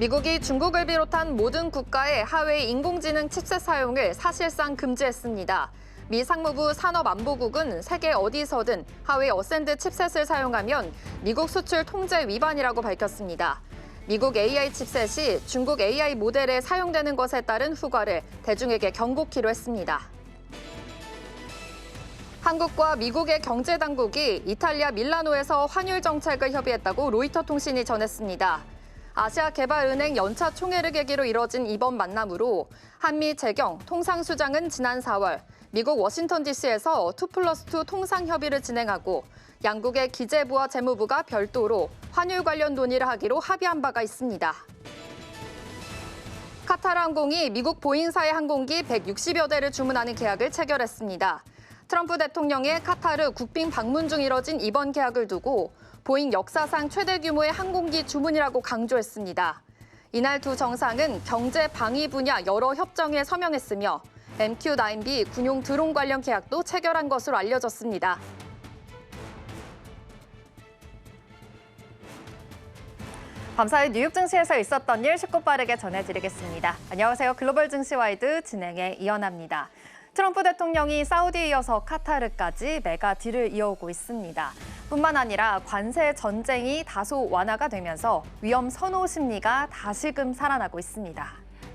미국이 중국을 비롯한 모든 국가의 하웨이 인공지능 칩셋 사용을 사실상 금지했습니다. 미 상무부 산업안보국은 세계 어디서든 하웨이 어센드 칩셋을 사용하면 미국 수출 통제 위반이라고 밝혔습니다. 미국 AI 칩셋이 중국 AI 모델에 사용되는 것에 따른 후과를 대중에게 경고키로 했습니다. 한국과 미국의 경제당국이 이탈리아 밀라노에서 환율 정책을 협의했다고 로이터 통신이 전했습니다. 아시아개발은행 연차 총회를 계기로 이뤄진 이번 만남으로 한미 재경 통상수장은 지난 4월 미국 워싱턴 DC에서 2+2 통상협의를 진행하고 양국의 기재부와 재무부가 별도로 환율 관련 논의를 하기로 합의한 바가 있습니다. 카타르 항공이 미국 보잉사의 항공기 160여 대를 주문하는 계약을 체결했습니다. 트럼프 대통령의 카타르 국빈 방문 중 이뤄진 이번 계약을 두고 보잉 역사상 최대 규모의 항공기 주문이라고 강조했습니다. 이날 두 정상은 경제 방위 분야 여러 협정에 서명했으며 MQ-9B 군용 드론 관련 계약도 체결한 것으로 알려졌습니다. 밤사이 뉴욕 증시에서 있었던 일 쉽고 빠르게 전해드리겠습니다. 안녕하세요. 글로벌 증시와이드 진행의 이연아입니다. 트럼프 대통령이 사우디에 이어서 카타르까지 메가 딜을 이어오고 있습니다. 뿐만 아니라 관세 전쟁이 다소 완화가 되면서 위험 선호 심리가 다시금 살아나고 있습니다.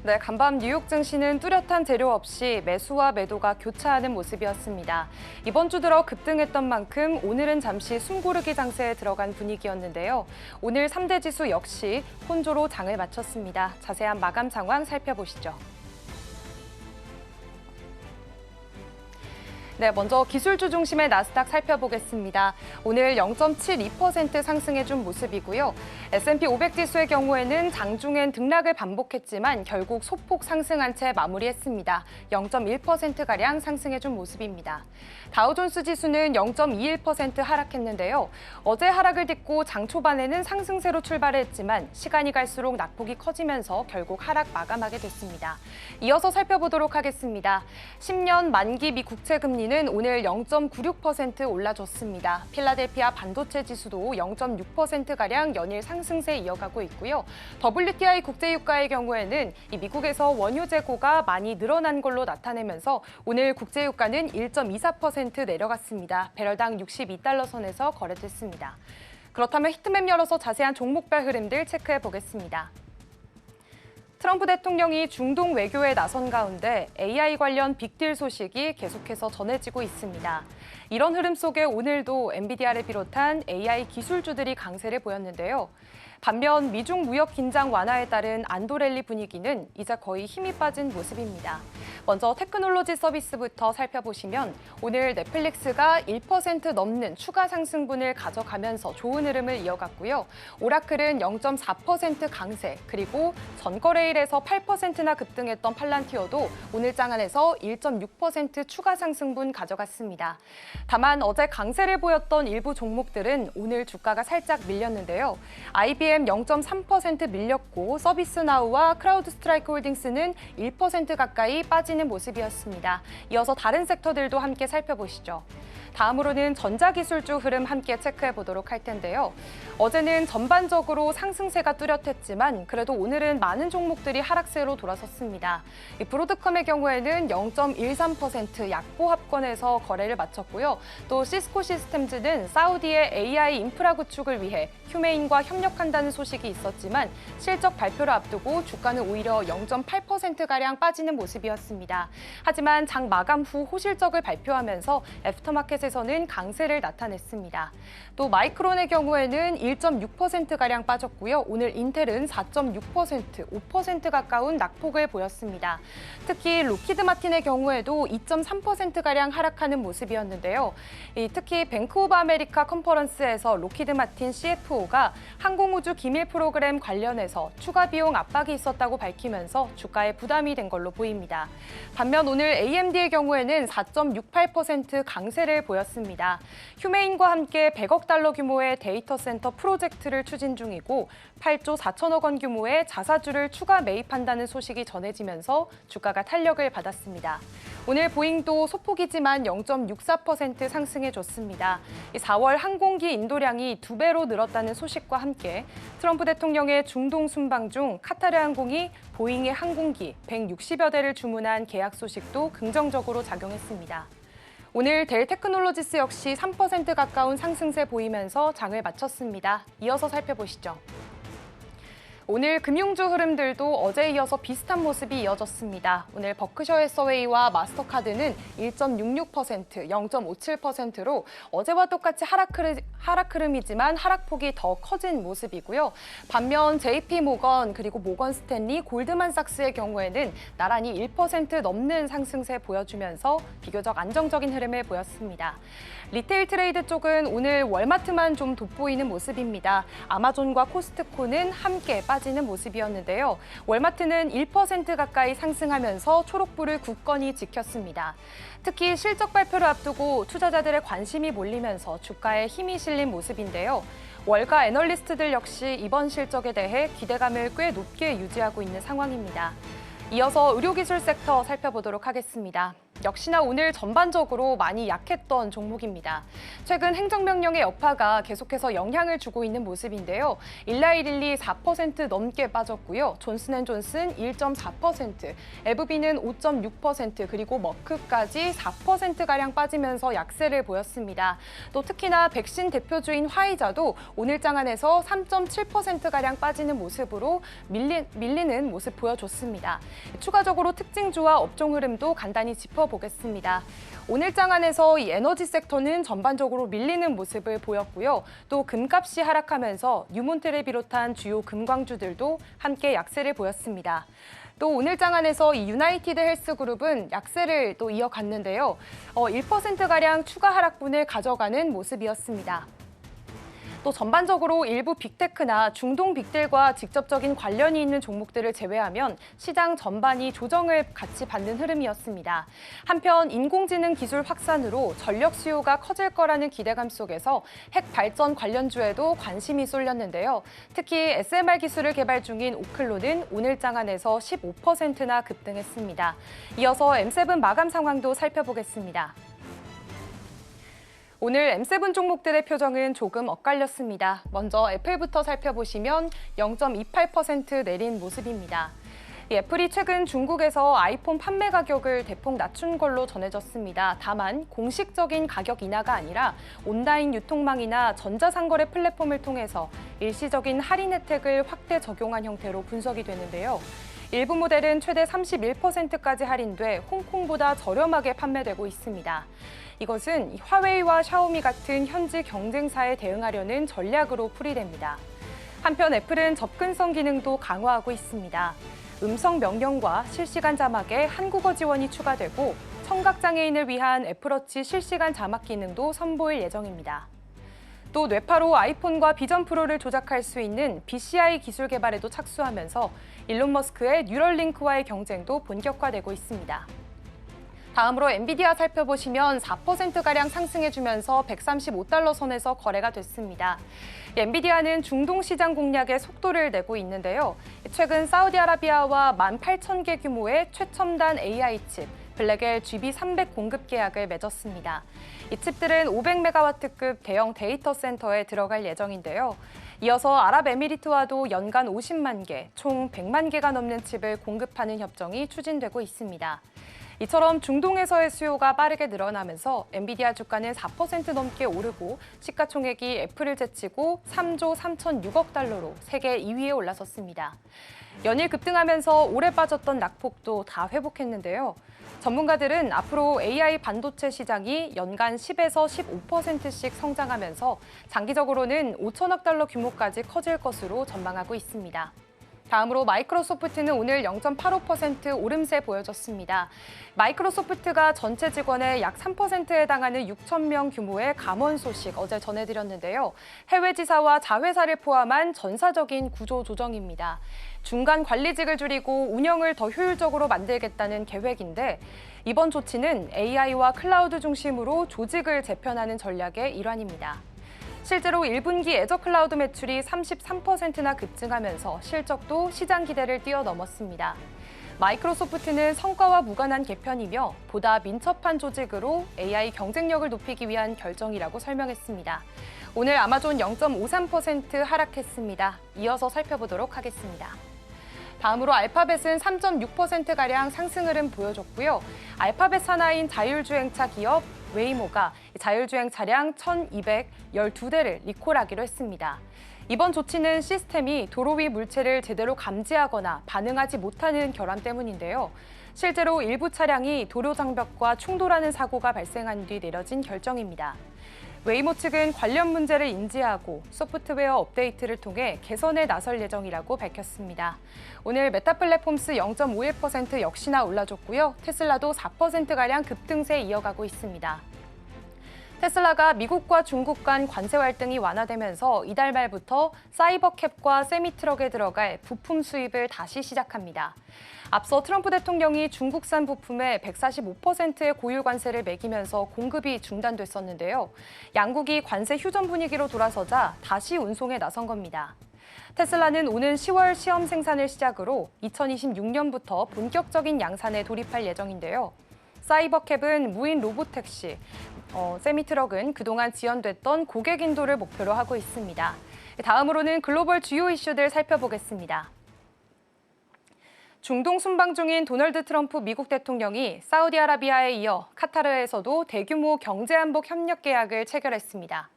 네, 간밤 뉴욕 증시는 뚜렷한 재료 없이 매수와 매도가 교차하는 모습이었습니다. 이번 주 들어 급등했던 만큼 오늘은 잠시 숨고르기 장세에 들어간 분위기였는데요. 오늘 3대 지수 역시 혼조로 장을 마쳤습니다. 자세한 마감 상황 살펴보시죠. 네, 먼저 기술주 중심의 나스닥 살펴보겠습니다. 오늘 0.72% 상승해준 모습이고요. S&P 500 지수의 경우에는 장중엔 등락을 반복했지만 결국 소폭 상승한 채 마무리했습니다. 0.1%가량 상승해준 모습입니다. 다우존스 지수는 0.21% 하락했는데요. 어제 하락을 딛고 장 초반에는 상승세로 출발했지만 시간이 갈수록 낙폭이 커지면서 결국 하락 마감하게 됐습니다. 이어서 살펴보도록 하겠습니다. 10년 만기 미 국채 금리는 오늘 0.96% 올라줬습니다. 필라델피아 반도체 지수도 0.6%가량 연일 상승세 이어가고 있고요. WTI 국제유가의 경우에는 미국에서 원유 재고가 많이 늘어난 걸로 나타내면서 오늘 국제유가는 1.24% 내려갔습니다. 배럴당 62달러 선에서 거래됐습니다. 그렇다면 히트맵 열어서 자세한 종목별 흐름들 체크해 보겠습니다. 트럼프 대통령이 중동 외교에 나선 가운데 AI 관련 빅딜 소식이 계속해서 전해지고 있습니다. 이런 흐름 속에 오늘도 엔비디아를 비롯한 AI 기술주들이 강세를 보였는데요. 반면 미중 무역 긴장 완화에 따른 안도랠리 분위기는 이제 거의 힘이 빠진 모습입니다. 먼저 테크놀로지 서비스부터 살펴보시면 오늘 넷플릭스가 1% 넘는 추가 상승분을 가져가면서 좋은 흐름을 이어갔고요. 오라클은 0.4% 강세, 그리고 전거래일에서 8%나 급등했던 팔란티어도 오늘 장안에서 1.6% 추가 상승분 가져갔습니다. 다만 어제 강세를 보였던 일부 종목들은 오늘 주가가 살짝 밀렸는데요. IBM 0.3% 밀렸고 서비스나우와 크라우드스트라이크 홀딩스는 1% 가까이 빠지는 모습이었습니다. 이어서 다른 섹터들도 함께 살펴보시죠. 다음으로는 전자기술주 흐름 함께 체크해 보도록 할 텐데요. 어제는 전반적으로 상승세가 뚜렷했지만 그래도 오늘은 많은 종목들이 하락세로 돌아섰습니다. 브로드컴의 경우에는 0.13% 약보합권에서 거래를 마쳤고요. 또 시스코 시스템즈는 사우디의 AI 인프라 구축을 위해 휴메인과 협력한다는 소식이 있었지만 실적 발표를 앞두고 주가는 오히려 0.8%가량 빠지는 모습이었습니다. 하지만 장 마감 후 호실적을 발표하면서 애프터마켓에서는 강세를 나타냈습니다. 또 마이크론의 경우에는 1.6%가량 빠졌고요. 오늘 인텔은 4.6%, 5% 가까운 낙폭을 보였습니다. 특히 로키드 마틴의 경우에도 2.3%가량 하락하는 모습이었는데요. 특히 뱅크 오브 아메리카 컨퍼런스에서 로키드 마틴 CFO가 항공우주 기밀 프로그램 관련해서 추가 비용 압박이 있었다고 밝히면서 주가에 부담이 된 걸로 보입니다. 반면 오늘 AMD의 경우에는 4.68% 강세를 보였습니다. 휴메인과 함께 100억 달러 규모의 데이터 센터 프로젝트를 추진 중이고 8조 4천억 원 규모의 자사주를 추가 매입한다는 소식이 전해지면서 주가가 탄력을 받았습니다. 오늘 보잉도 소폭이지만 0.64% 상승해줬습니다. 4월 항공기 인도량이 2배로 늘었다는 소식과 함께 트럼프 대통령의 중동 순방 중 카타르 항공이 보잉의 항공기 160여 대를 주문한 계약 소식도 긍정적으로 작용했습니다. 오늘 델 테크놀로지스 역시 3% 가까운 상승세 보이면서 장을 마쳤습니다. 이어서 살펴보시죠. 오늘 금융주 흐름들도 어제에 이어서 비슷한 모습이 이어졌습니다. 오늘 버크셔 해서웨이와 마스터카드는 1.66%, 0.57%로 어제와 똑같이 하락 흐름이지만 하락폭이 더 커진 모습이고요. 반면 JP모건 그리고 모건 스탠리, 골드만삭스의 경우에는 나란히 1% 넘는 상승세 보여주면서 비교적 안정적인 흐름을 보였습니다. 리테일 트레이드 쪽은 오늘 월마트만 좀 돋보이는 모습입니다. 아마존과 코스트코는 함께 빠지는 모습이었는데요. 월마트는 1% 가까이 상승하면서 초록불을 굳건히 지켰습니다. 특히 실적 발표를 앞두고 투자자들의 관심이 몰리면서 주가에 힘이 실린 모습인데요. 월가 애널리스트들 역시 이번 실적에 대해 기대감을 꽤 높게 유지하고 있는 상황입니다. 이어서 의료기술 섹터 살펴보도록 하겠습니다. 역시나 오늘 전반적으로 많이 약했던 종목입니다. 최근 행정명령의 여파가 계속해서 영향을 주고 있는 모습인데요. 일라이릴리 4% 넘게 빠졌고요. 존슨앤존슨 1.4%, 에브비는 5.6%, 그리고 머크까지 4%가량 빠지면서 약세를 보였습니다. 또 특히나 백신 대표주인 화이자도 오늘 장안에서 3.7%가량 빠지는 모습으로 밀리는 모습 보여줬습니다. 추가적으로 특징주와 업종 흐름도 간단히 짚어보겠습니다. 오늘 장안에서 이 에너지 섹터는 전반적으로 밀리는 모습을 보였고요. 또 금값이 하락하면서 유몬트를 비롯한 주요 금광주들도 함께 약세를 보였습니다. 또 오늘 장안에서 이 유나이티드 헬스그룹은 약세를 또 이어갔는데요. 1%가량 추가 하락분을 가져가는 모습이었습니다. 또 전반적으로 일부 빅테크나 중동 빅딜과 직접적인 관련이 있는 종목들을 제외하면 시장 전반이 조정을 같이 받는 흐름이었습니다. 한편 인공지능 기술 확산으로 전력 수요가 커질 거라는 기대감 속에서 핵 발전 관련주에도 관심이 쏠렸는데요. 특히 SMR 기술을 개발 중인 오클론은 오늘 장안에서 15%나 급등했습니다. 이어서 M7 마감 상황도 살펴보겠습니다. 오늘 M7 종목들의 표정은 조금 엇갈렸습니다. 먼저 애플부터 살펴보시면 0.28% 내린 모습입니다. 애플이 최근 중국에서 아이폰 판매 가격을 대폭 낮춘 걸로 전해졌습니다. 다만 공식적인 가격 인하가 아니라 온라인 유통망이나 전자상거래 플랫폼을 통해서 일시적인 할인 혜택을 확대 적용한 형태로 분석이 되는데요. 일부 모델은 최대 31%까지 할인돼 홍콩보다 저렴하게 판매되고 있습니다. 이것은 화웨이와 샤오미 같은 현지 경쟁사에 대응하려는 전략으로 풀이됩니다. 한편 애플은 접근성 기능도 강화하고 있습니다. 음성 명령과 실시간 자막에 한국어 지원이 추가되고 청각장애인을 위한 애플워치 실시간 자막 기능도 선보일 예정입니다. 또 뇌파로 아이폰과 비전 프로를 조작할 수 있는 BCI 기술 개발에도 착수하면서 일론 머스크의 뉴럴링크와의 경쟁도 본격화되고 있습니다. 다음으로 엔비디아 살펴보시면 4%가량 상승해주면서 135달러 선에서 거래가 됐습니다. 엔비디아는 중동 시장 공략에 속도를 내고 있는데요. 최근 사우디아라비아와 18,000개 규모의 최첨단 AI 칩, 블랙엘 GB300 공급 계약을 맺었습니다. 이 칩들은 500메가와트급 대형 데이터 센터에 들어갈 예정인데요. 이어서 아랍에미리트와도 연간 50만 개, 총 100만 개가 넘는 칩을 공급하는 협정이 추진되고 있습니다. 이처럼 중동에서의 수요가 빠르게 늘어나면서 엔비디아 주가는 4% 넘게 오르고 시가총액이 애플을 제치고 3조 3,006억 달러로 세계 2위에 올라섰습니다. 연일 급등하면서 오래 빠졌던 낙폭도 다 회복했는데요. 전문가들은 앞으로 AI 반도체 시장이 연간 10에서 15%씩 성장하면서 장기적으로는 5천억 달러 규모까지 커질 것으로 전망하고 있습니다. 다음으로 마이크로소프트는 오늘 0.85% 오름세 보여줬습니다. 마이크로소프트가 전체 직원의 약 3%에 해당하는 6천 명 규모의 감원 소식 어제 전해드렸는데요. 해외 지사와 자회사를 포함한 전사적인 구조 조정입니다. 중간 관리직을 줄이고 운영을 더 효율적으로 만들겠다는 계획인데 이번 조치는 AI와 클라우드 중심으로 조직을 재편하는 전략의 일환입니다. 실제로 1분기 애저 클라우드 매출이 33%나 급증하면서 실적도 시장 기대를 뛰어넘었습니다. 마이크로소프트는 성과와 무관한 개편이며 보다 민첩한 조직으로 AI 경쟁력을 높이기 위한 결정이라고 설명했습니다. 오늘 아마존 0.53% 하락했습니다. 이어서 살펴보도록 하겠습니다. 다음으로 알파벳은 3.6%가량 상승 흐름 보여줬고요. 알파벳 산하인 자율주행차 기업 웨이모가 자율주행 차량 1,212대를 리콜하기로 했습니다. 이번 조치는 시스템이 도로 위 물체를 제대로 감지하거나 반응하지 못하는 결함 때문인데요. 실제로 일부 차량이 도로 장벽과 충돌하는 사고가 발생한 뒤 내려진 결정입니다. 웨이모 측은 관련 문제를 인지하고 소프트웨어 업데이트를 통해 개선에 나설 예정이라고 밝혔습니다. 오늘 메타플랫폼스 0.51% 역시나 올라줬고요. 테슬라도 4%가량 급등세 이어가고 있습니다. 테슬라가 미국과 중국 간 관세 활동이 완화되면서 이달 말부터 사이버캡과 세미트럭에 들어갈 부품 수입을 다시 시작합니다. 앞서 트럼프 대통령이 중국산 부품에 145%의 고유 관세를 매기면서 공급이 중단됐었는데요. 양국이 관세 휴전 분위기로 돌아서자 다시 운송에 나선 겁니다. 테슬라는 오는 10월 시험 생산을 시작으로 2026년부터 본격적인 양산에 돌입할 예정인데요. 사이버캡은 무인 로보택시, 세미트럭은 그동안 지연됐던 고객 인도를 목표로 하고 있습니다. 다음으로는 글로벌 주요 이슈들 살펴보겠습니다. 중동 순방 중인 도널드 트럼프 미국 대통령이 사우디아라비아에 이어 카타르에서도 대규모 경제안복 협력 계약을 체결했습니다.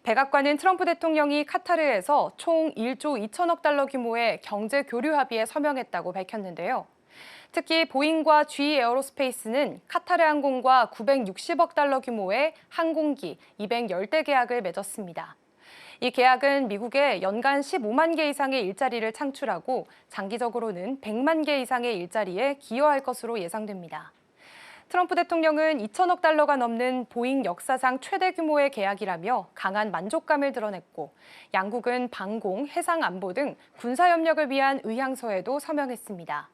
백악관은 트럼프 대통령이 카타르에서 총 1조 2천억 달러 규모의 경제 교류 합의에 서명했다고 밝혔는데요. 특히 보잉과 GE 에어로스페이스는 카타르 항공과 960억 달러 규모의 항공기 210대 계약을 맺었습니다. 이 계약은 미국에 연간 15만 개 이상의 일자리를 창출하고 장기적으로는 100만 개 이상의 일자리에 기여할 것으로 예상됩니다. 트럼프 대통령은 2천억 달러가 넘는 보잉 역사상 최대 규모의 계약이라며 강한 만족감을 드러냈고 양국은 방공, 해상 안보 등 군사 협력을 위한 의향서에도 서명했습니다.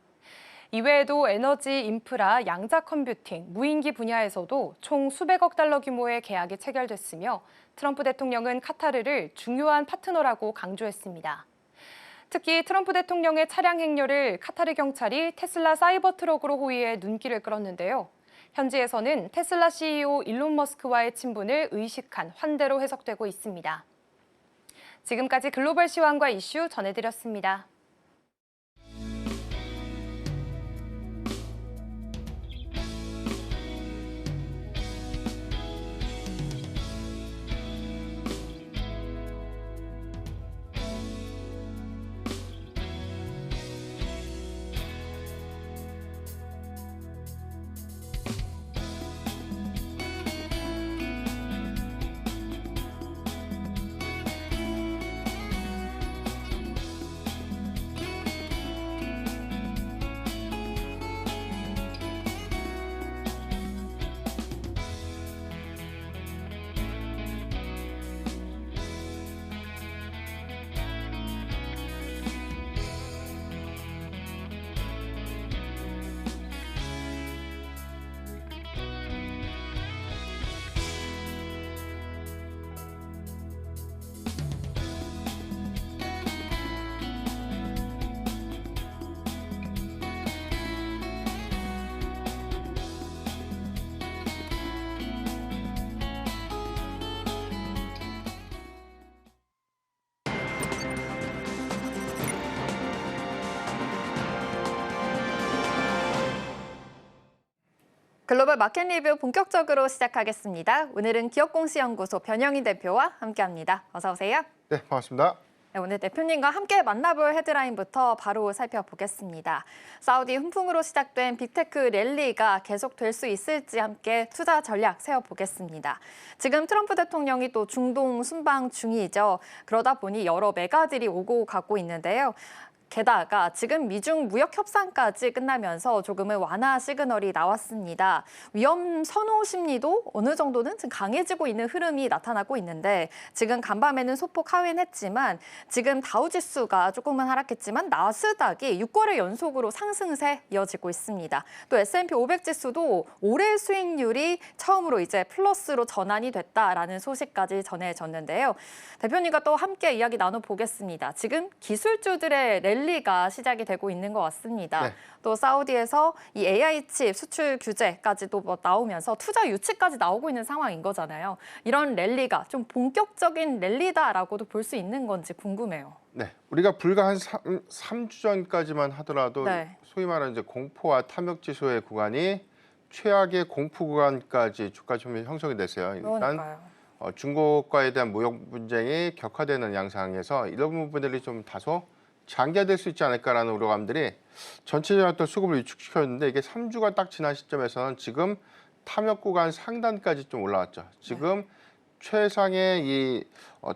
이외에도 에너지, 인프라, 양자 컴퓨팅, 무인기 분야에서도 총 수백억 달러 규모의 계약이 체결됐으며 트럼프 대통령은 카타르를 중요한 파트너라고 강조했습니다. 특히 트럼프 대통령의 차량 행렬을 카타르 경찰이 테슬라 사이버 트럭으로 호위해 눈길을 끌었는데요. 현지에서는 테슬라 CEO 일론 머스크와의 친분을 의식한 환대로 해석되고 있습니다. 지금까지 글로벌 시황과 이슈 전해드렸습니다. 글로벌 마켓 리뷰 본격적으로 시작하겠습니다. 오늘은 기업공시연구소 변영인 대표와 함께합니다. 어서 오세요. 네, 반갑습니다. 네, 오늘 대표님과 함께 만나볼 헤드라인부터 바로 살펴보겠습니다. 사우디 훈풍으로 시작된 빅테크 랠리가 계속될 수 있을지 함께 투자 전략 세워보겠습니다. 지금 트럼프 대통령이 또 중동 순방 중이죠. 그러다 보니 여러 메가들이 오고 가고 있는데요. 게다가 지금 미중 무역 협상까지 끝나면서 조금은 완화 시그널이 나왔습니다. 위험 선호 심리도 어느 정도는 지금 강해지고 있는 흐름이 나타나고 있는데 지금 간밤에는 소폭 하회했지만 지금 다우지수가 조금은 하락했지만 나스닥이 6거래 연속으로 상승세 이어지고 있습니다. 또 S&P 500 지수도 올해 수익률이 처음으로 이제 플러스로 전환이 됐다라는 소식까지 전해졌는데요. 대표님과 또 함께 이야기 나눠보겠습니다. 지금 기술주들의 랠리가 시작이 되고 있는 것 같습니다. 네. 또 사우디에서 이 AI 칩 수출 규제까지도 나오면서 투자 유치까지 나오고 있는 상황인 거잖아요. 이런 랠리가 좀 본격적인 랠리다라고도 볼 수 있는 건지 궁금해요. 네, 우리가 불과 한 3주 전까지만 하더라도 네. 소위 말하는 이제 공포와 탐욕 지수의 구간이 최악의 공포 구간까지 주가 좀 형성이 됐어요. 일단 그러니까요. 중국과에 대한 무역 분쟁이 격화되는 양상에서 이런 부분들이 좀 다소 장기화될 수 있지 않을까라는 우려감들이 전체적인 어떤 수급을 위축시켰는데 이게 3주가 딱 지난 시점에서는 지금 탐욕 구간 상단까지 좀 올라왔죠. 지금 최상의 이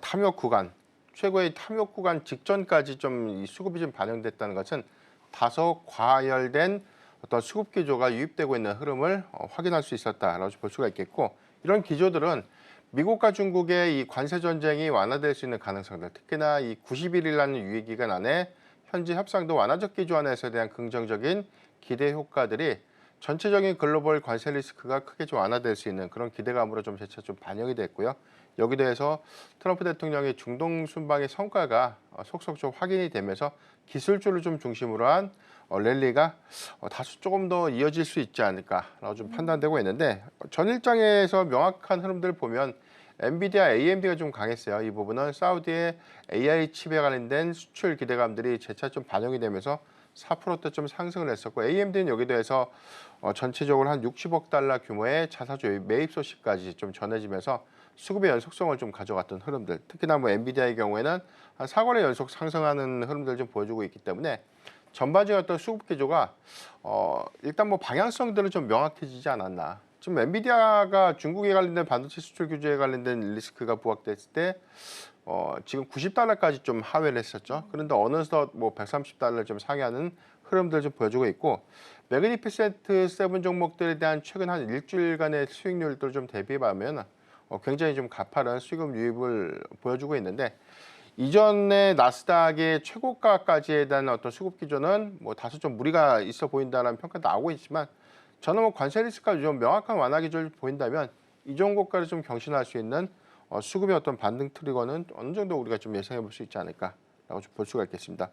탐욕 구간, 최고의 탐욕 구간 직전까지 좀 이 수급이 좀 반영됐다는 것은 다소 과열된 어떤 수급 기조가 유입되고 있는 흐름을 확인할 수 있었다라고 볼 수가 있겠고, 이런 기조들은 미국과 중국의 이 관세 전쟁이 완화될 수 있는 가능성들, 특히나 이 90일이라는 유예 기간 안에 현지 협상도 완화적 기조 안에서에 대한 긍정적인 기대 효과들이 전체적인 글로벌 관세 리스크가 크게 좀 완화될 수 있는 그런 기대감으로 좀 재차 좀 반영이 됐고요. 여기 대해서 트럼프 대통령의 중동 순방의 성과가 속속 좀 확인이 되면서 기술주를 좀 중심으로 한 랠리가 다소 조금 더 이어질 수 있지 않을까라고 좀 판단되고 있는데, 전일장에서 명확한 흐름들을 보면 엔비디아, AMD가 좀 강했어요. 이 부분은 사우디의 AI 칩에 관련된 수출 기대감들이 재차 좀 반영이 되면서 4%대 좀 상승을 했었고, AMD는 여기 대해서 전체적으로 한 60억 달러 규모의 자사주 매입 소식까지 좀 전해지면서 수급의 연속성을 좀 가져갔던 흐름들, 특히나 뭐 엔비디아의 경우에는 한 4거래 연속 상승하는 흐름들을 좀 보여주고 있기 때문에 전반적인 어떤 수급 기조가 일단 뭐 방향성들은 좀 명확해지지 않았나. 지금 엔비디아가 중국에 관련된 반도체 수출 규제에 관련된 리스크가 부각됐을 때 지금 90달러까지 좀 하회를 했었죠. 그런데 어느덧 뭐 130달러를 좀 상회하는 흐름들을 좀 보여주고 있고, 매그니피센트 7 종목들에 대한 최근 한 일주일간의 수익률들을 좀 대비하면 굉장히 좀 가파른 수익금 유입을 보여주고 있는데, 이전에 나스닥의 최고가까지에 대한 어떤 수급 기조는 뭐 다소 좀 무리가 있어 보인다는 평가도 나오고 있지만, 저는 뭐 관세 리스크가 좀 명확한 완화 기조를 보인다면 이 종목가를 좀 경신할 수 있는 수급의 어떤 반등 트리거는 어느 정도 우리가 좀 예상해 볼 수 있지 않을까라고 좀 볼 수가 있겠습니다.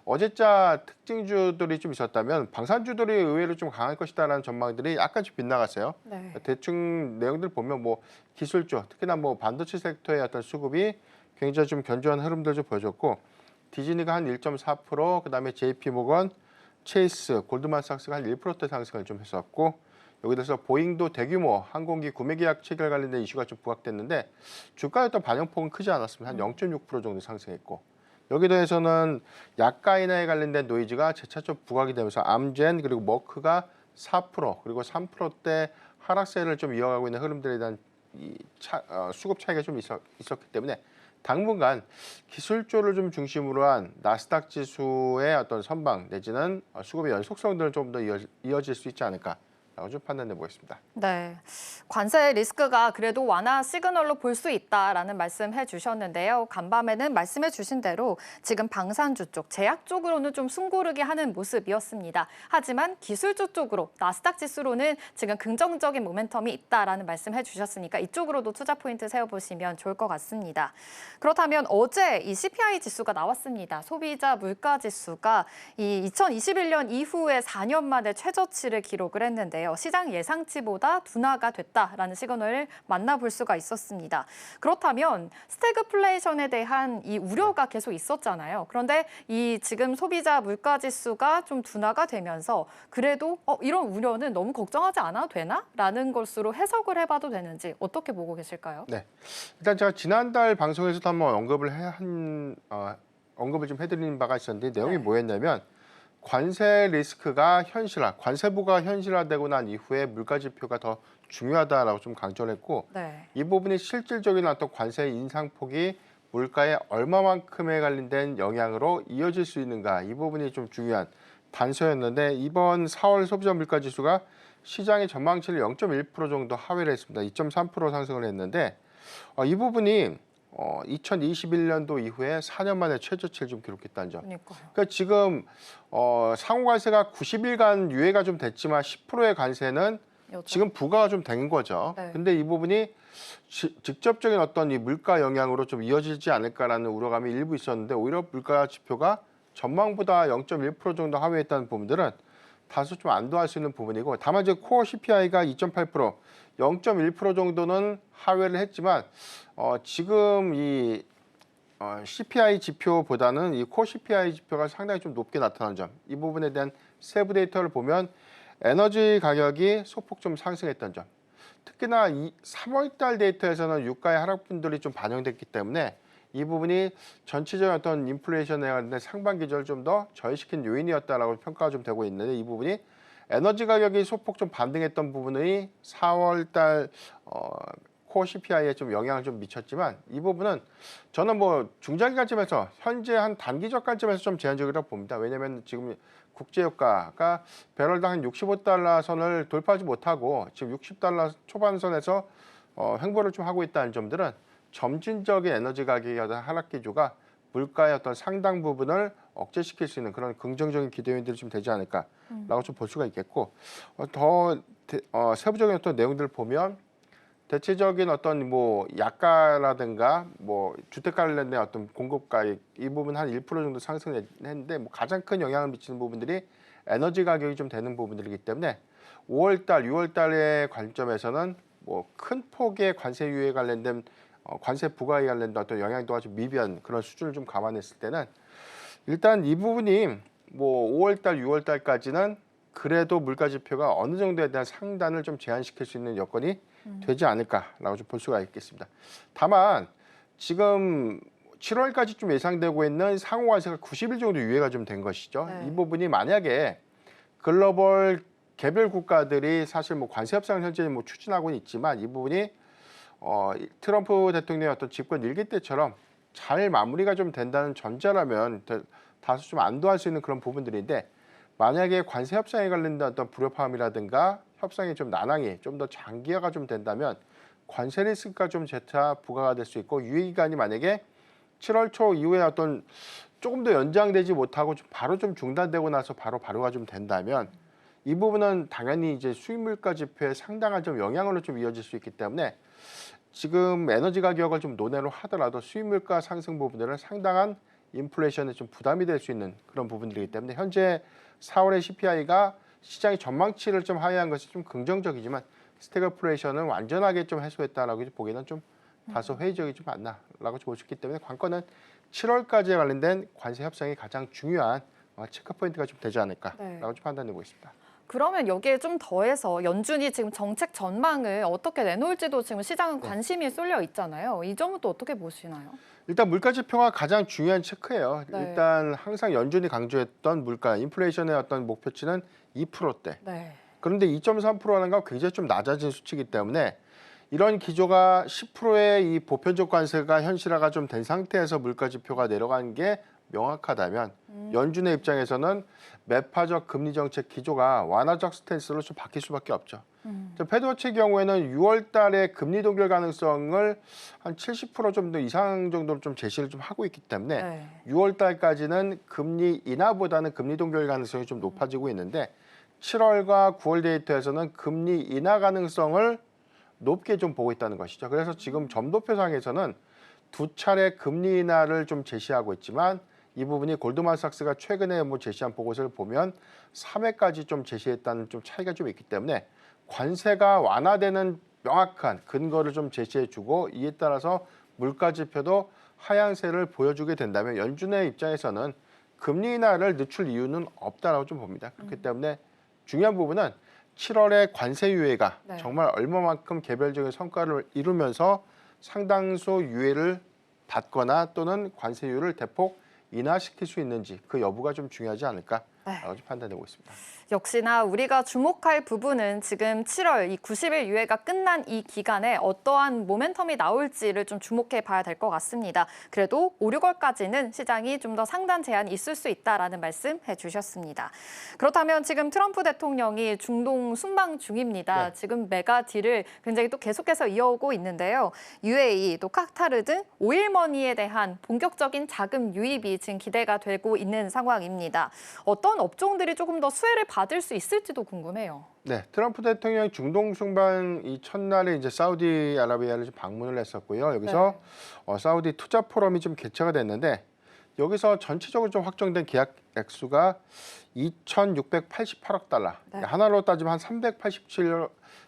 어제자 특징주들이 좀 있었다면 방산주들이 의외로 좀 강할 것이다라는 전망들이 약간 좀 빗나갔어요. 네. 대충 내용들 보면 뭐 기술주, 특히나 뭐 반도체 섹터의 어떤 수급이 굉장히 좀 견조한 흐름들 좀 보여줬고, 디즈니가 한 1.4%, 그다음에 JP모건, 체이스, 골드만삭스가 한 1%대 상승을 좀 했었고, 여기 대해서 보잉도 대규모 항공기 구매 계약 체결 관련된 이슈가 좀 부각됐는데 주가의 어떤 반영폭은 크지 않았습니다. 한 0.6% 정도 상승했고, 여기 대해서는 약가 인하에 관련된 노이즈가 재차 좀 부각이 되면서 암젠 그리고 머크가 4% 그리고 3%대 하락세를 좀 이어가고 있는 흐름들에 대한 수급 차이가 좀 있었기 때문에 당분간 기술주를 좀 중심으로 한 나스닥 지수의 어떤 선방 내지는 수급의 연속성들은 좀 더 이어질 수 있지 않을까라고 좀 판단해 보겠습니다. 네, 관세 리스크가 그래도 완화 시그널로 볼 수 있다라는 말씀해 주셨는데요. 간밤에는 말씀해 주신 대로 지금 방산주 쪽, 제약 쪽으로는 좀 숨고르게 하는 모습이었습니다. 하지만 기술주 쪽으로 나스닥 지수로는 지금 긍정적인 모멘텀이 있다라는 말씀해 주셨으니까 이쪽으로도 투자 포인트 세워보시면 좋을 것 같습니다. 그렇다면 어제 이 CPI 지수가 나왔습니다. 소비자 물가 지수가 이 2021년 이후에 4년 만에 최저치를 기록을 했는데요. 시장 예상치보다 둔화가 됐다라는 시그널을 만나볼 수가 있었습니다. 그렇다면 스태그플레이션에 대한 이 우려가 계속 있었잖아요. 그런데 이 지금 소비자 물가 지수가 좀 둔화가 되면서 그래도 이런 우려는 너무 걱정하지 않아도 되나? 라는 것으로 해석을 해봐도 되는지 어떻게 보고 계실까요? 네, 일단 제가 지난달 방송에서도 한번 언급을 좀 해드린 바가 있었는데 내용이 뭐였냐면, 관세 리스크가 현실화, 관세부가 현실화되고 난 이후에 물가 지표가 더 중요하다라고 좀 강조를 했고, 네. 이 부분이 실질적인 어떤 관세 인상폭이 물가에 얼마만큼에 관련된 영향으로 이어질 수 있는가, 이 부분이 좀 중요한 단서였는데 이번 4월 소비자 물가 지수가 시장의 전망치를 0.1% 정도 하회를 했습니다. 2.3% 상승을 했는데 이 부분이 2021년도 이후에 4년 만에 최저치를 좀 기록했다는 점. 그러니까요. 그러니까 지금 상호 관세가 90일간 유예가 좀 됐지만 10%의 관세는 여전. 지금 부과가 좀 된 거죠. 네. 근데 이 부분이 직접적인 어떤 이 물가 영향으로 좀 이어지지 않을까라는 우려감이 일부 있었는데 오히려 물가 지표가 전망보다 0.1% 정도 하회했다는 부분들은 다소 좀 안도할 수 있는 부분이고, 다만 이제 코어 CPI가 2.8%, 0.1% 정도는 하회를 했지만 지금 이 CPI 지표보다는 이 코어 CPI 지표가 상당히 좀 높게 나타나는 점, 이 부분에 대한 세부 데이터를 보면 에너지 가격이 소폭 좀 상승했던 점, 특히나 이 3월달 데이터에서는 유가의 하락분들이 좀 반영됐기 때문에 이 부분이 전체적인 어떤 인플레이션에 관련된 상반기절을 좀 더 저해시킨 요인이었다라고 평가가 좀 되고 있는데, 이 부분이 에너지 가격이 소폭 좀 반등했던 부분이 4월달 코어 CPI에 좀 영향을 좀 미쳤지만, 이 부분은 저는 뭐 중장기관점에서 현재 한 단기적 관점에서 좀 제한적이라고 봅니다. 왜냐하면 지금 국제유가가 배럴당 한 65달러 선을 돌파하지 못하고 지금 60달러 초반선에서 횡보를 좀 하고 있다는 점들은 점진적인 에너지 가격의 어떤 하락 기조가 물가의 어떤 상당 부분을 억제시킬 수 있는 그런 긍정적인 기대 요인들이 좀 되지 않을까라고 좀 볼 수가 있겠고, 더 세부적인 어떤 내용들을 보면 대체적인 어떤 뭐 약가라든가 뭐 주택 관련된 어떤 공급가액 이 부분 한 1% 정도 상승했는데, 뭐 가장 큰 영향을 미치는 부분들이 에너지 가격이 좀 되는 부분들이기 때문에 5월달, 6월달의 관점에서는 뭐 큰 폭의 관세 유예 관련된 관세 부과에 관련된 어떤 영향도 아주 미비한 그런 수준을 좀 감안했을 때는 일단 이 부분이 뭐 5월달, 6월달까지는 그래도 물가 지표가 어느 정도에 대한 상단을 좀 제한시킬 수 있는 여건이 되지 않을까라고 좀 볼 수가 있겠습니다. 다만 지금 7월까지 좀 예상되고 있는 상호 관세가 90일 정도 유예가 좀 된 것이죠. 네. 이 부분이 만약에 글로벌 개별 국가들이 사실 뭐 관세 협상을 현재 뭐 추진하고는 있지만, 이 부분이 트럼프 대통령의 어떤 집권 1기 때처럼 잘 마무리가 좀 된다는 전제라면 다소 좀 안도할 수 있는 그런 부분들인데, 만약에 관세 협상에 관련된 어떤 불협화음이라든가 협상의 좀 난항이 좀 더 장기화가 좀 된다면 관세 리스크가 좀 재차 부과가 될 수 있고, 유예 기간이 만약에 7월 초 이후에 어떤 조금 더 연장되지 못하고 바로 좀 중단되고 나서 바로 발효가 좀 된다면 이 부분은 당연히 이제 수입 물가 지표에 상당한 좀 영향으로 좀 이어질 수 있기 때문에 지금 에너지 가격을 좀 논외로 하더라도 수입 물가 상승 부분들은 상당한 인플레이션에 좀 부담이 될 수 있는 그런 부분들이기 때문에 현재 4월의 CPI가 시장의 전망치를 좀 하회한 것이 좀 긍정적이지만 스태그플레이션은 완전하게 좀 해소했다라고 보기에는 좀 다소 회의적이지 않나라고 볼 수 있기 때문에 관건은 7월까지에 관련된 관세 협상이 가장 중요한 체크 포인트가 좀 되지 않을까라고 네. 좀 판단해 보겠습니다. 그러면 여기에 좀 더해서 연준이 지금 정책 전망을 어떻게 내놓을지도 지금 시장은 관심이 쏠려 있잖아요. 이 점은 또 어떻게 보시나요? 일단 물가 지표가 가장 중요한 체크예요. 네. 일단 항상 연준이 강조했던 물가, 인플레이션의 어떤 목표치는 2%대. 네. 그런데 2.3%라는 건 굉장히 좀 낮아진 수치이기 때문에 이런 기조가 10%의 이 보편적 관세가 현실화가 좀 된 상태에서 물가 지표가 내려간 게 명확하다면 연준의 입장에서는 매파적 금리 정책 기조가 완화적 스탠스로 좀 바뀔 수밖에 없죠. 패드워치의 경우에는 6월 달에 금리 동결 가능성을 한 70% 정도 이상 정도로 좀 제시를 좀 하고 있기 때문에 네. 6월 달까지는 금리 인하보다는 금리 동결 가능성이 좀 높아지고 있는데 7월과 9월 데이터에서는 금리 인하 가능성을 높게 좀 보고 있다는 것이죠. 그래서 지금 점도표상에서는 두 차례 금리 인하를 좀 제시하고 있지만 이 부분이 골드만삭스가 최근에 뭐 제시한 보고서를 보면 3회까지 좀 제시했다는 좀 차이가 좀 있기 때문에 관세가 완화되는 명확한 근거를 좀 제시해주고 이에 따라서 물가 지표도 하향세를 보여주게 된다면 연준의 입장에서는 금리 인하를 늦출 이유는 없다라고 좀 봅니다. 그렇기 때문에 중요한 부분은 7월의 관세 유예가 네. 정말 얼마만큼 개별적인 성과를 이루면서 상당수 유예를 받거나 또는 관세율을 대폭 인하시킬 수 있는지 그 여부가 좀 중요하지 않을까 라고 좀 판단되고 있습니다. 역시나 우리가 주목할 부분은 지금 7월 이 90일 유예가 끝난 이 기간에 어떠한 모멘텀이 나올지를 좀 주목해 봐야 될 것 같습니다. 그래도 5, 6월까지는 시장이 좀 더 상단 제한이 있을 수 있다라는 말씀 해주셨습니다. 그렇다면 지금 트럼프 대통령이 중동 순방 중입니다. 네. 지금 메가 딜을 굉장히 또 계속해서 이어오고 있는데요. UAE, 또 카타르 등 오일머니에 대한 본격적인 자금 유입이 지금 기대가 되고 있는 상황입니다. 어떤 업종들이 조금 더 수혜를 받을 수 있을지도 궁금해요. 네, 트럼프 대통령이 중동 순방 이 첫날에 이제 사우디아라비아를 좀 방문을 했었고요. 여기서 사우디 투자 포럼이 좀 개최가 됐는데 여기서 전체적으로 좀 확정된 계약 액수가 2,688억 달러. 네. 하나로 따지면 한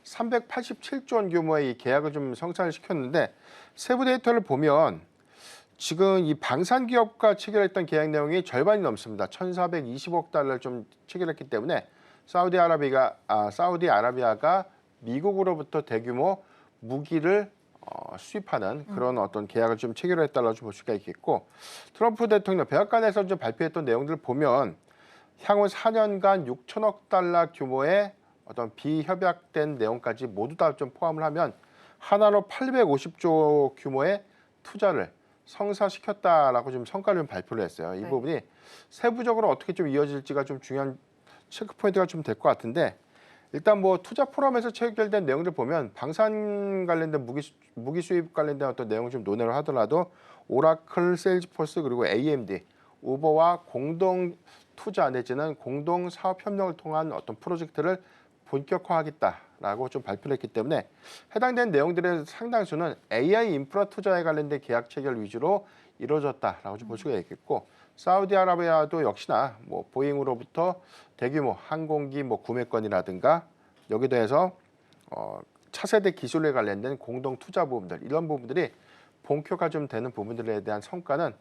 387조 원 규모의 이 계약을 좀 성사를 시켰는데 세부 데이터를 보면 지금 이 방산 기업과 체결했던 계약 내용이 절반이 넘습니다. 1,420억 달러를 좀 체결했기 때문에 사우디아라비아가 미국으로부터 대규모 무기를 수입하는 그런 어떤 계약을 좀 체결했다고 볼 수가 있겠고, 트럼프 대통령 백악관에서 좀 발표했던 내용들을 보면 향후 4년간 6천억 달러 규모의 어떤 비협약된 내용까지 모두 다 좀 포함을 하면 하나로 850조 규모의 투자를 성사시켰다라고 좀 성과를 좀 발표를 했어요. 이 네. 부분이 세부적으로 어떻게 좀 이어질지가 좀 중요한 체크 포인트가 좀 될 것 같은데, 일단 뭐 투자 포럼에서 체결된 내용들 보면 방산 관련된 무기 수입 관련된 어떤 내용을 좀 논의를 하더라도 오라클, 세일즈포스 그리고 AMD, 우버와 공동 투자 내지는 공동 사업 협력을 통한 어떤 프로젝트를 본격화하겠다라고 좀 발표를 했기 때문에 해당된 내용들의 상당수는 AI 인프라 투자에 관련된 계약 체결 위주로 이루어졌다라고 좀 볼 수가 있겠고, 사우디아라비아도 역시나 뭐 보잉으로부터 대규모 항공기 뭐 구매권이라든가 여기에 대해서 차세대 기술에 관련된 공동 투자 부분들, 이런 부분들이 본격화 좀 되는 부분들에 대한 성과는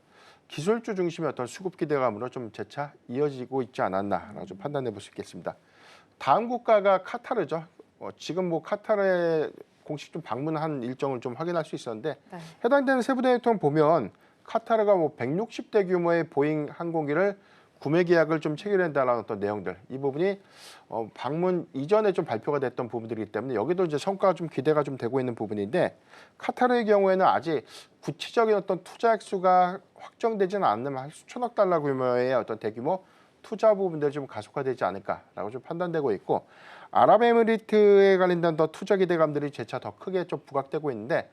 기술주 중심의 어떤 수급 기대감으로 좀 재차 이어지고 있지 않았나라고 좀 판단해 볼 수 있겠습니다. 다음 국가가 카타르죠. 지금 뭐 카타르에 공식 좀 방문한 일정을 좀 확인할 수 있었는데 네. 해당되는 세부 데이터를 보면 카타르가 뭐 160대 규모의 보잉 항공기를 구매 계약을 좀 체결한다는 어떤 내용들, 이 부분이 방문 이전에 좀 발표가 됐던 부분들이기 때문에 여기도 이제 성과가 좀 기대가 좀 되고 있는 부분인데, 카타르의 경우에는 아직 구체적인 어떤 투자 액수가 확정되지는 않는 한 수천억 달러 규모의 어떤 대규모 투자 부분들이 좀 가속화되지 않을까라고 좀 판단되고 있고, 아랍에미리트에 관련된 더 투자 기대감들이 재차 더 크게 좀 부각되고 있는데,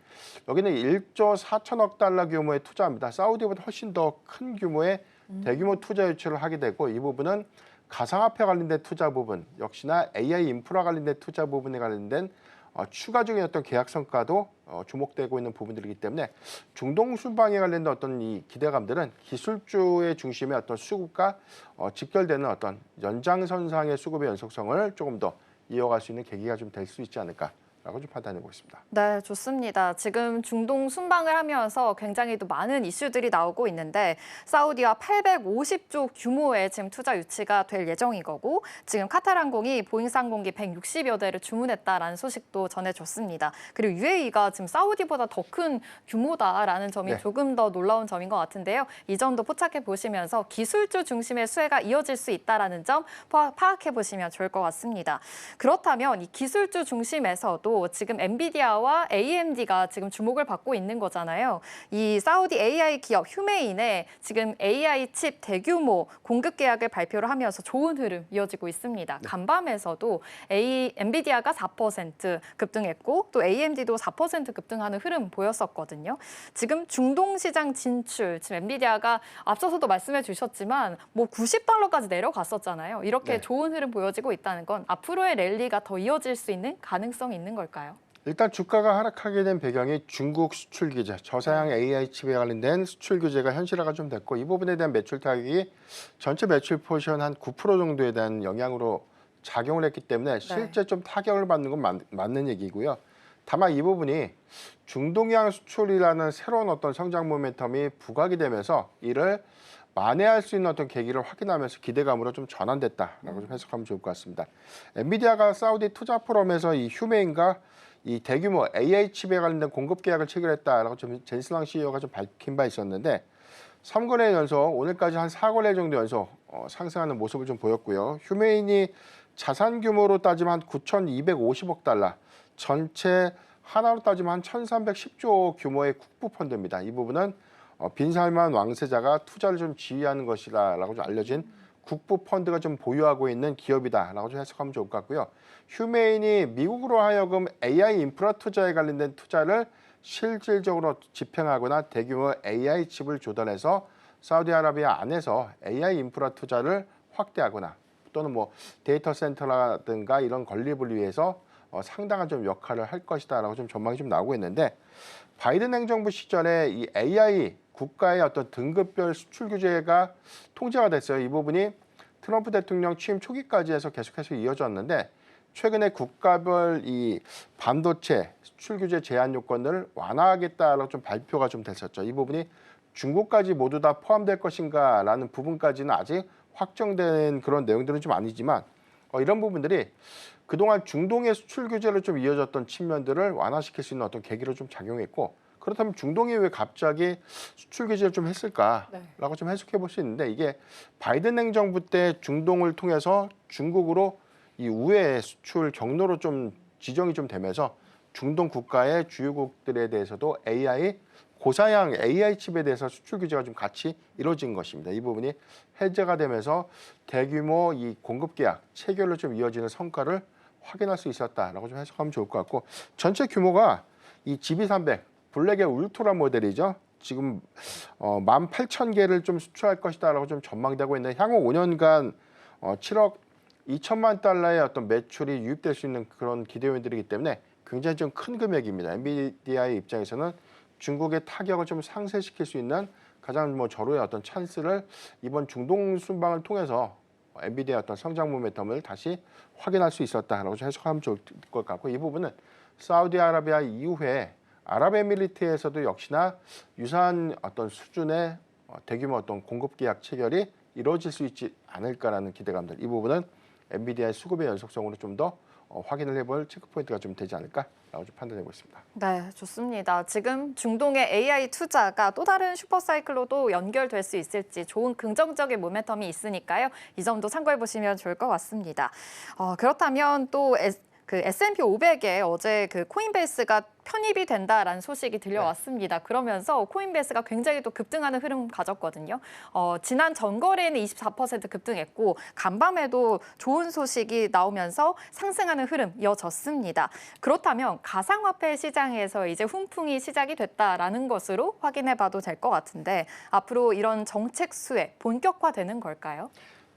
여기는 1조 4천억 달러 규모의 투자입니다. 사우디보다 훨씬 더 큰 규모의 대규모 투자 유치를 하게 되고, 이 부분은 가상화폐 관련된 투자 부분, 역시나 AI 인프라 관련된 투자 부분에 관련된 추가적인 어떤 계약 성과도 주목되고 있는 부분들이기 때문에 중동 순방에 관련된 어떤 이 기대감들은 기술주의 중심의 어떤 수급과 직결되는 어떤 연장선상의 수급의 연속성을 조금 더 이어갈 수 있는 계기가 좀 될 수 있지 않을까라고 좀 판단해 보겠습니다. 네, 좋습니다. 지금 중동 순방을 하면서 굉장히 또 많은 이슈들이 나오고 있는데, 사우디와 850조 규모의 지금 투자 유치가 될 예정인 거고, 지금 카타르항공이 보잉 항공기 160여 대를 주문했다라는 소식도 전해졌습니다. 그리고 UAE가 지금 사우디보다 더 큰 규모다라는 점이 네. 조금 더 놀라운 점인 것 같은데요. 이 점도 포착해 보시면서 기술주 중심의 수혜가 이어질 수 있다라는 점 파악해 보시면 좋을 것 같습니다. 그렇다면 이 기술주 중심에서도 지금 엔비디아와 AMD가 지금 주목을 받고 있는 거잖아요. 이 사우디 AI 기업 휴메인에 지금 AI 칩 대규모 공급 계약을 발표를 하면서 좋은 흐름 이어지고 있습니다. 간밤에서도 엔비디아가 4% 급등했고 또 AMD도 4% 급등하는 흐름 보였었거든요. 지금 중동 시장 진출, 지금 엔비디아가 앞서서도 말씀해 주셨지만 뭐 90달러까지 내려갔었잖아요. 이렇게 네. 좋은 흐름 보여지고 있다는 건 앞으로의 랠리가 더 이어질 수 있는 가능성이 있는 걸까요? 일단 주가가 하락하게 된 배경이 중국 수출 규제, 저사양 AI 칩에 관련된 수출 규제가 현실화가 좀 됐고, 이 부분에 대한 매출 타격이 전체 매출 포션 한 9% 정도에 대한 영향으로 작용을 했기 때문에 실제 좀 타격을 받는 건 맞는 얘기고요. 다만 이 부분이 중동향 수출이라는 새로운 어떤 성장 모멘텀이 부각이 되면서 이를 만회할 수 있는 어떤 계기를 확인하면서 기대감으로 좀 전환됐다라고 좀 해석하면 좋을 것 같습니다. 엔비디아가 사우디 투자 포럼에서 이 휴메인과 이 대규모 AI 칩에 관련된 공급 계약을 체결했다라고 좀 젠슬랑 CEO가 좀 밝힌 바 있었는데, 3거래 연속, 오늘까지 한 4거래 정도 연속 상승하는 모습을 좀 보였고요. 휴메인이 자산 규모로 따지면 한 9,250억 달러, 전체 하나로 따지면 한 1,310조 규모의 국부 펀드입니다. 이 부분은 빈살만 왕세자가 투자를 좀 지휘하는 것이라고 좀 알려진 국부 펀드가 좀 보유하고 있는 기업이다라고 좀 해석하면 좋을 것 같고요. 휴메인이 미국으로 하여금 AI 인프라 투자에 관련된 투자를 실질적으로 집행하거나 대규모 AI 칩을 조달해서 사우디아라비아 안에서 AI 인프라 투자를 확대하거나 또는 뭐 데이터 센터라든가 이런 건립을 위해서 상당한 좀 역할을 할 것이다라고 좀 전망이 좀 나오고 있는데, 바이든 행정부 시절에 이 AI 국가의 어떤 등급별 수출 규제가 통제가 됐어요. 이 부분이 트럼프 대통령 취임 초기까지 해서 계속해서 이어졌는데, 최근에 국가별 이 반도체 수출 규제 제한 요건을 완화하겠다라고 좀 발표가 좀 됐었죠. 이 부분이 중국까지 모두 다 포함될 것인가라는 부분까지는 아직 확정된 그런 내용들은 좀 아니지만, 이런 부분들이 그동안 중동의 수출 규제로 좀 이어졌던 측면들을 완화시킬 수 있는 어떤 계기로 좀 작용했고, 그렇다면 중동이 왜 갑자기 수출 규제를 좀 했을까라고 좀 해석해 볼 수 있는데, 이게 바이든 행정부 때 중동을 통해서 중국으로 이 우회 수출 경로로 좀 지정이 좀 되면서 중동 국가의 주요국들에 대해서도 고사양 AI 칩에 대해서 수출 규제가 좀 같이 이루어진 것입니다. 이 부분이 해제가 되면서 대규모 이 공급 계약 체결로 좀 이어지는 성과를 확인할 수 있었다라고 좀 해석하면 좋을 것 같고, 전체 규모가 이 GB300 블랙의 울트라 모델이죠. 지금 18,000개를 좀 수출할 것이다라고 좀 전망되고 있는, 향후 5년간 7억 2천만 달러의 어떤 매출이 유입될 수 있는 그런 기대 요인들이기 때문에 굉장히 좀 큰 금액입니다. 엔비디아의 입장에서는 중국의 타격을 좀 상쇄시킬 수 있는 가장 절호의 어떤 찬스를 이번 중동 순방을 통해서 엔비디아의 어떤 성장 모멘텀을 다시 확인할 수 있었다라고 해석하면 좋을 것 같고, 이 부분은 사우디아라비아 이후에 아랍에미리트에서도 역시나 유사한 어떤 수준의 대규모 어떤 공급 계약 체결이 이루어질 수 있지 않을까라는 기대감들, 이 부분은 엔비디아의 수급의 연속성으로 좀 더 확인을 해볼 체크포인트가 좀 되지 않을까라고 좀 판단하고 있습니다. 네, 좋습니다. 지금 중동의 AI 투자가 또 다른 슈퍼사이클로도 연결될 수 있을지 좋은 긍정적인 모멘텀이 있으니까요. 이 점도 참고해 보시면 좋을 것 같습니다. 그렇다면 또 S&P 500에 어제 코인베이스가 편입이 된다라는 소식이 들려왔습니다. 그러면서 코인베이스가 굉장히 또 급등하는 흐름 가졌거든요. 지난 전거래에는 24% 급등했고 간밤에도 좋은 소식이 나오면서 상승하는 흐름 이어졌습니다. 그렇다면 가상화폐 시장에서 이제 훈풍이 시작이 됐다라는 것으로 확인해봐도 될 것 같은데, 앞으로 이런 정책 수혜 본격화되는 걸까요?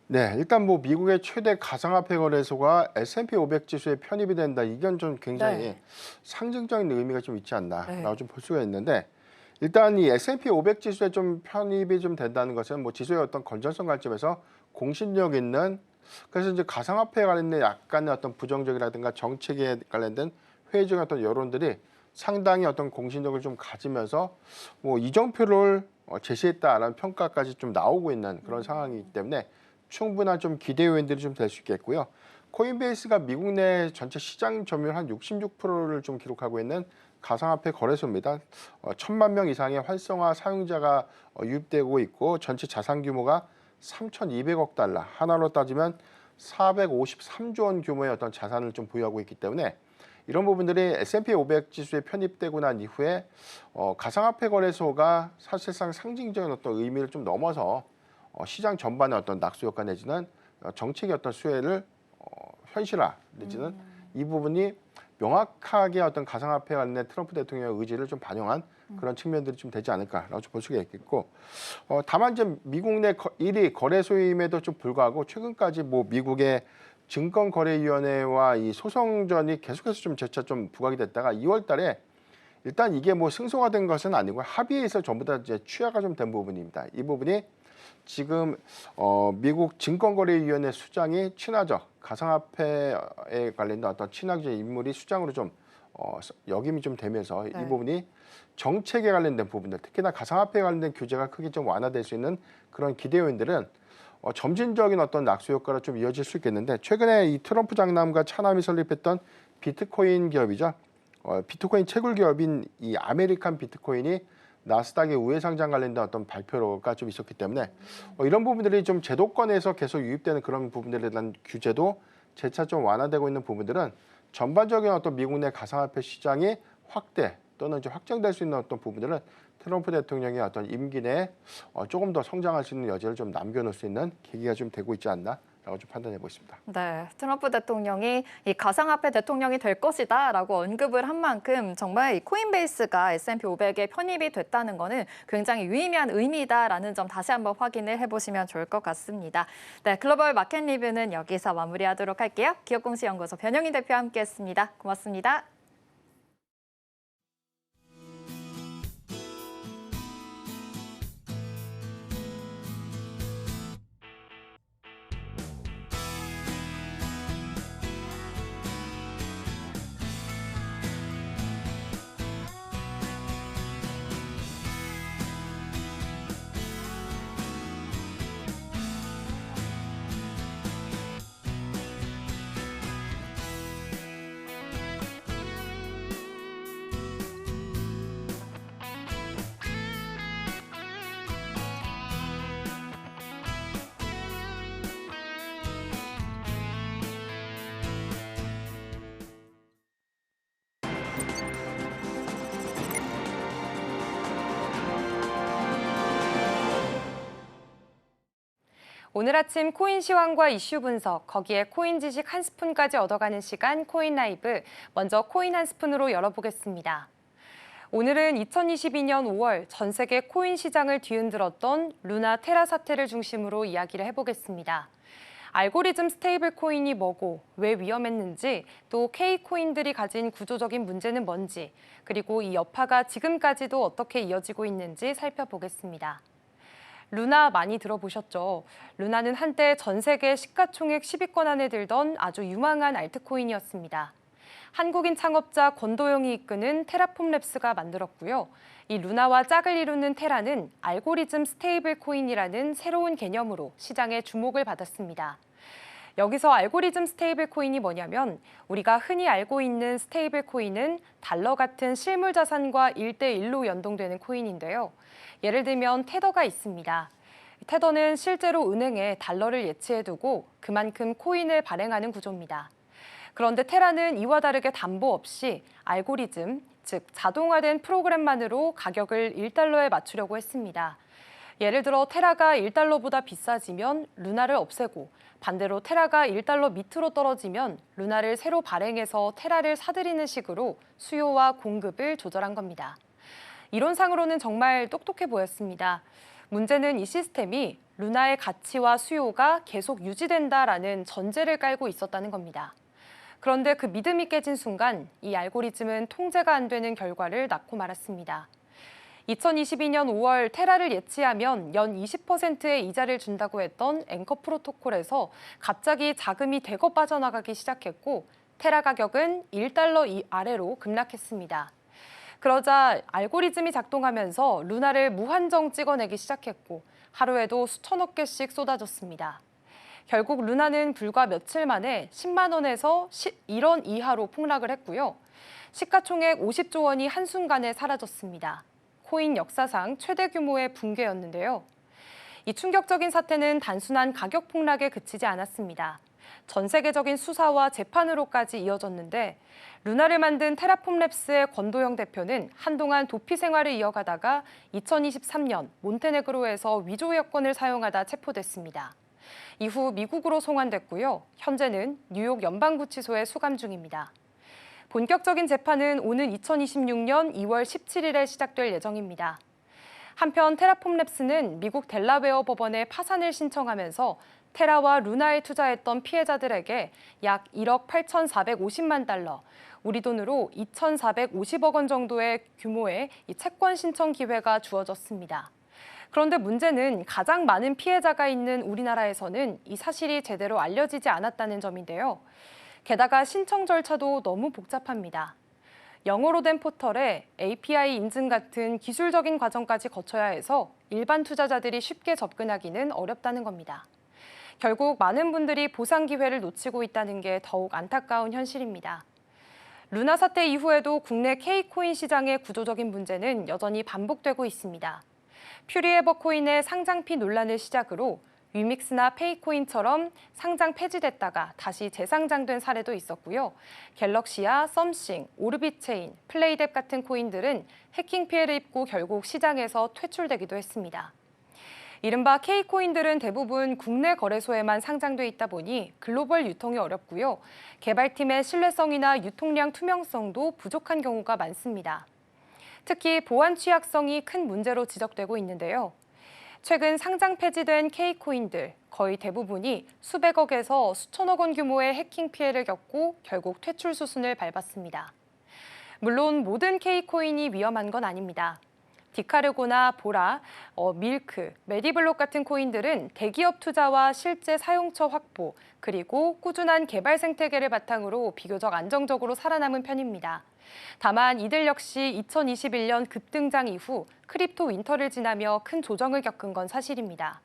네, 일단 미국의 최대 가상화폐 거래소가 S&P 500 지수에 편입이 된다. 이건 좀 굉장히 상징적인 의미가 좀 있지 않나라고 좀 볼 수가 있는데, 일단 이 S&P 500 지수에 좀 편입이 좀 된다는 것은 지수의 어떤 건전성 관점에서 공신력 있는, 그래서 이제 가상화폐에 관련된 약간의 어떤 부정적이라든가 정책에 관련된 회의적인 어떤 여론들이 상당히 어떤 공신력을 좀 가지면서 이정표를 제시했다라는 평가까지 좀 나오고 있는 그런 상황이기 때문에 충분한 좀 기대 요인들이 좀 될 수 있겠고요. 코인베이스가 미국 내 전체 시장 점유율 한 66%를 좀 기록하고 있는 가상화폐 거래소입니다. 1,000만 명 이상의 활성화 사용자가 유입되고 있고, 전체 자산 규모가 3,200억 달러, 하나로 따지면 453조 원 규모의 어떤 자산을 좀 보유하고 있기 때문에, 이런 부분들이 S&P 500 지수에 편입되고 난 이후에 가상화폐 거래소가 사실상 상징적인 어떤 의미를 좀 넘어서 시장 전반의 어떤 낙수 효과 내지는 정책의 어떤 수혜를 현실화 내지는 이 부분이 명확하게 어떤 가상화폐 관련된 트럼프 대통령의 의지를 좀 반영한 그런 측면들이 좀 되지 않을까라고 볼 수가 있겠고, 다만 이제 미국 내 1위 거래소임에도 좀 불구하고 최근까지 미국의 증권거래위원회와 이 소송전이 계속해서 좀 재차 좀 부각이 됐다가 2월달에 일단 이게 승소가 된 것은 아니고 합의에서 전부 다 이제 취하가 좀 된 부분입니다. 이 부분이 지금 미국 증권거래위원회 수장이 친화적 가상화폐에 관련된 어떤 친화적 인물이 수장으로 좀 역임이 좀 되면서 이 부분이 정책에 관련된 부분들, 특히나 가상화폐에 관련된 규제가 크게 좀 완화될 수 있는 그런 기대 요인들은 점진적인 어떤 낙수 효과로 좀 이어질 수 있겠는데, 최근에 이 트럼프 장남과 차남이 설립했던 비트코인 기업이죠. 비트코인 채굴 기업인 이 아메리칸 비트코인이 나스닥의 우회 상장 관련된 어떤 발표가 좀 있었기 때문에 이런 부분들이 좀 제도권에서 계속 유입되는 그런 부분들에 대한 규제도 재차 좀 완화되고 있는 부분들은 전반적인 어떤 미국 내 가상화폐 시장이 확대 또는 좀 확장될 수 있는 어떤 부분들은 트럼프 대통령의 어떤 임기 내에 조금 더 성장할 수 있는 여지를 좀 남겨놓을 수 있는 계기가 좀 되고 있지 않나라고 좀 판단해 보겠습니다. 네, 트럼프 대통령이 이 가상화폐 대통령이 될 것이다라고 언급을 한 만큼 정말 이 코인베이스가 S&P 500에 편입이 됐다는 거는 굉장히 유의미한 의미다라는 점 다시 한번 확인을 해보시면 좋을 것 같습니다. 네, 글로벌 마켓 리뷰는 여기서 마무리하도록 할게요. 기업공시연구소 변영희 대표와 함께했습니다. 고맙습니다. 오늘 아침 코인 시황과 이슈 분석, 거기에 코인 지식 한 스푼까지 얻어가는 시간 코인 라이브. 먼저 코인 한 스푼으로 열어보겠습니다. 오늘은 2022년 5월 전 세계 코인 시장을 뒤흔들었던 루나 테라 사태를 중심으로 이야기를 해보겠습니다. 알고리즘 스테이블 코인이 뭐고 왜 위험했는지, 또 K코인들이 가진 구조적인 문제는 뭔지, 그리고 이 여파가 지금까지도 어떻게 이어지고 있는지 살펴보겠습니다. 루나 많이 들어보셨죠? 루나는 한때 전 세계 시가총액 10위권 안에 들던 아주 유망한 알트코인이었습니다. 한국인 창업자 권도영이 이끄는 테라폼랩스가 만들었고요. 이 루나와 짝을 이루는 테라는 알고리즘 스테이블 코인이라는 새로운 개념으로 시장의 주목을 받았습니다. 여기서 알고리즘 스테이블 코인이 뭐냐면 우리가 흔히 알고 있는 스테이블 코인은 달러 같은 실물 자산과 1대1로 연동되는 코인인데요. 예를 들면 테더가 있습니다. 테더는 실제로 은행에 달러를 예치해두고 그만큼 코인을 발행하는 구조입니다. 그런데 테라는 이와 다르게 담보 없이 알고리즘, 즉 자동화된 프로그램만으로 가격을 1달러에 맞추려고 했습니다. 예를 들어 테라가 1달러보다 비싸지면 루나를 없애고, 반대로 테라가 1달러 밑으로 떨어지면 루나를 새로 발행해서 테라를 사들이는 식으로 수요와 공급을 조절한 겁니다. 이론상으로는 정말 똑똑해 보였습니다. 문제는 이 시스템이 루나의 가치와 수요가 계속 유지된다라는 전제를 깔고 있었다는 겁니다. 그런데 그 믿음이 깨진 순간 이 알고리즘은 통제가 안 되는 결과를 낳고 말았습니다. 2022년 5월 테라를 예치하면 연 20%의 이자를 준다고 했던 앵커 프로토콜에서 갑자기 자금이 대거 빠져나가기 시작했고 테라 가격은 1달러 아래로 급락했습니다. 그러자 알고리즘이 작동하면서 루나를 무한정 찍어내기 시작했고 하루에도 수천억 개씩 쏟아졌습니다. 결국 루나는 불과 며칠 만에 10만 원에서 1원 이하로 폭락을 했고요. 시가총액 50조 원이 한순간에 사라졌습니다. 코인 역사상 최대 규모의 붕괴였는데요. 이 충격적인 사태는 단순한 가격 폭락에 그치지 않았습니다. 전 세계적인 수사와 재판으로까지 이어졌는데 루나를 만든 테라폼랩스의 권도영 대표는 한동안 도피 생활을 이어가다가 2023년 몬테네그로에서 위조 여권을 사용하다 체포됐습니다. 이후 미국으로 송환됐고요. 현재는 뉴욕 연방구치소에 수감 중입니다. 본격적인 재판은 오는 2026년 2월 17일에 시작될 예정입니다. 한편 테라폼랩스는 미국 델라웨어 법원에 파산을 신청하면서 테라와 루나에 투자했던 피해자들에게 약 1억 8,450만 달러, 우리 돈으로 2,450억 원 정도의 규모의 이 채권 신청 기회가 주어졌습니다. 그런데 문제는 가장 많은 피해자가 있는 우리나라에서는 이 사실이 제대로 알려지지 않았다는 점인데요. 게다가 신청 절차도 너무 복잡합니다. 영어로 된 포털에 API 인증 같은 기술적인 과정까지 거쳐야 해서 일반 투자자들이 쉽게 접근하기는 어렵다는 겁니다. 결국 많은 분들이 보상 기회를 놓치고 있다는 게 더욱 안타까운 현실입니다. 루나 사태 이후에도 국내 K코인 시장의 구조적인 문제는 여전히 반복되고 있습니다. 퓨리에버코인의 상장피 논란을 시작으로 위믹스나 페이코인처럼 상장 폐지됐다가 다시 재상장된 사례도 있었고요. 갤럭시야 썸씽, 오르비체인, 플레이뎁 같은 코인들은 해킹 피해를 입고 결국 시장에서 퇴출되기도 했습니다. 이른바 K코인들은 대부분 국내 거래소에만 상장돼 있다 보니 글로벌 유통이 어렵고요. 개발팀의 신뢰성이나 유통량 투명성도 부족한 경우가 많습니다. 특히 보안 취약성이 큰 문제로 지적되고 있는데요. 최근 상장 폐지된 K코인들 거의 대부분이 수백억에서 수천억 원 규모의 해킹 피해를 겪고 결국 퇴출 수순을 밟았습니다. 물론 모든 K코인이 위험한 건 아닙니다. 디카르고나 보라, 밀크, 메디블록 같은 코인들은 대기업 투자와 실제 사용처 확보, 그리고 꾸준한 개발 생태계를 바탕으로 비교적 안정적으로 살아남은 편입니다. 다만 이들 역시 2021년 급등장 이후 크립토 윈터를 지나며 큰 조정을 겪은 건 사실입니다.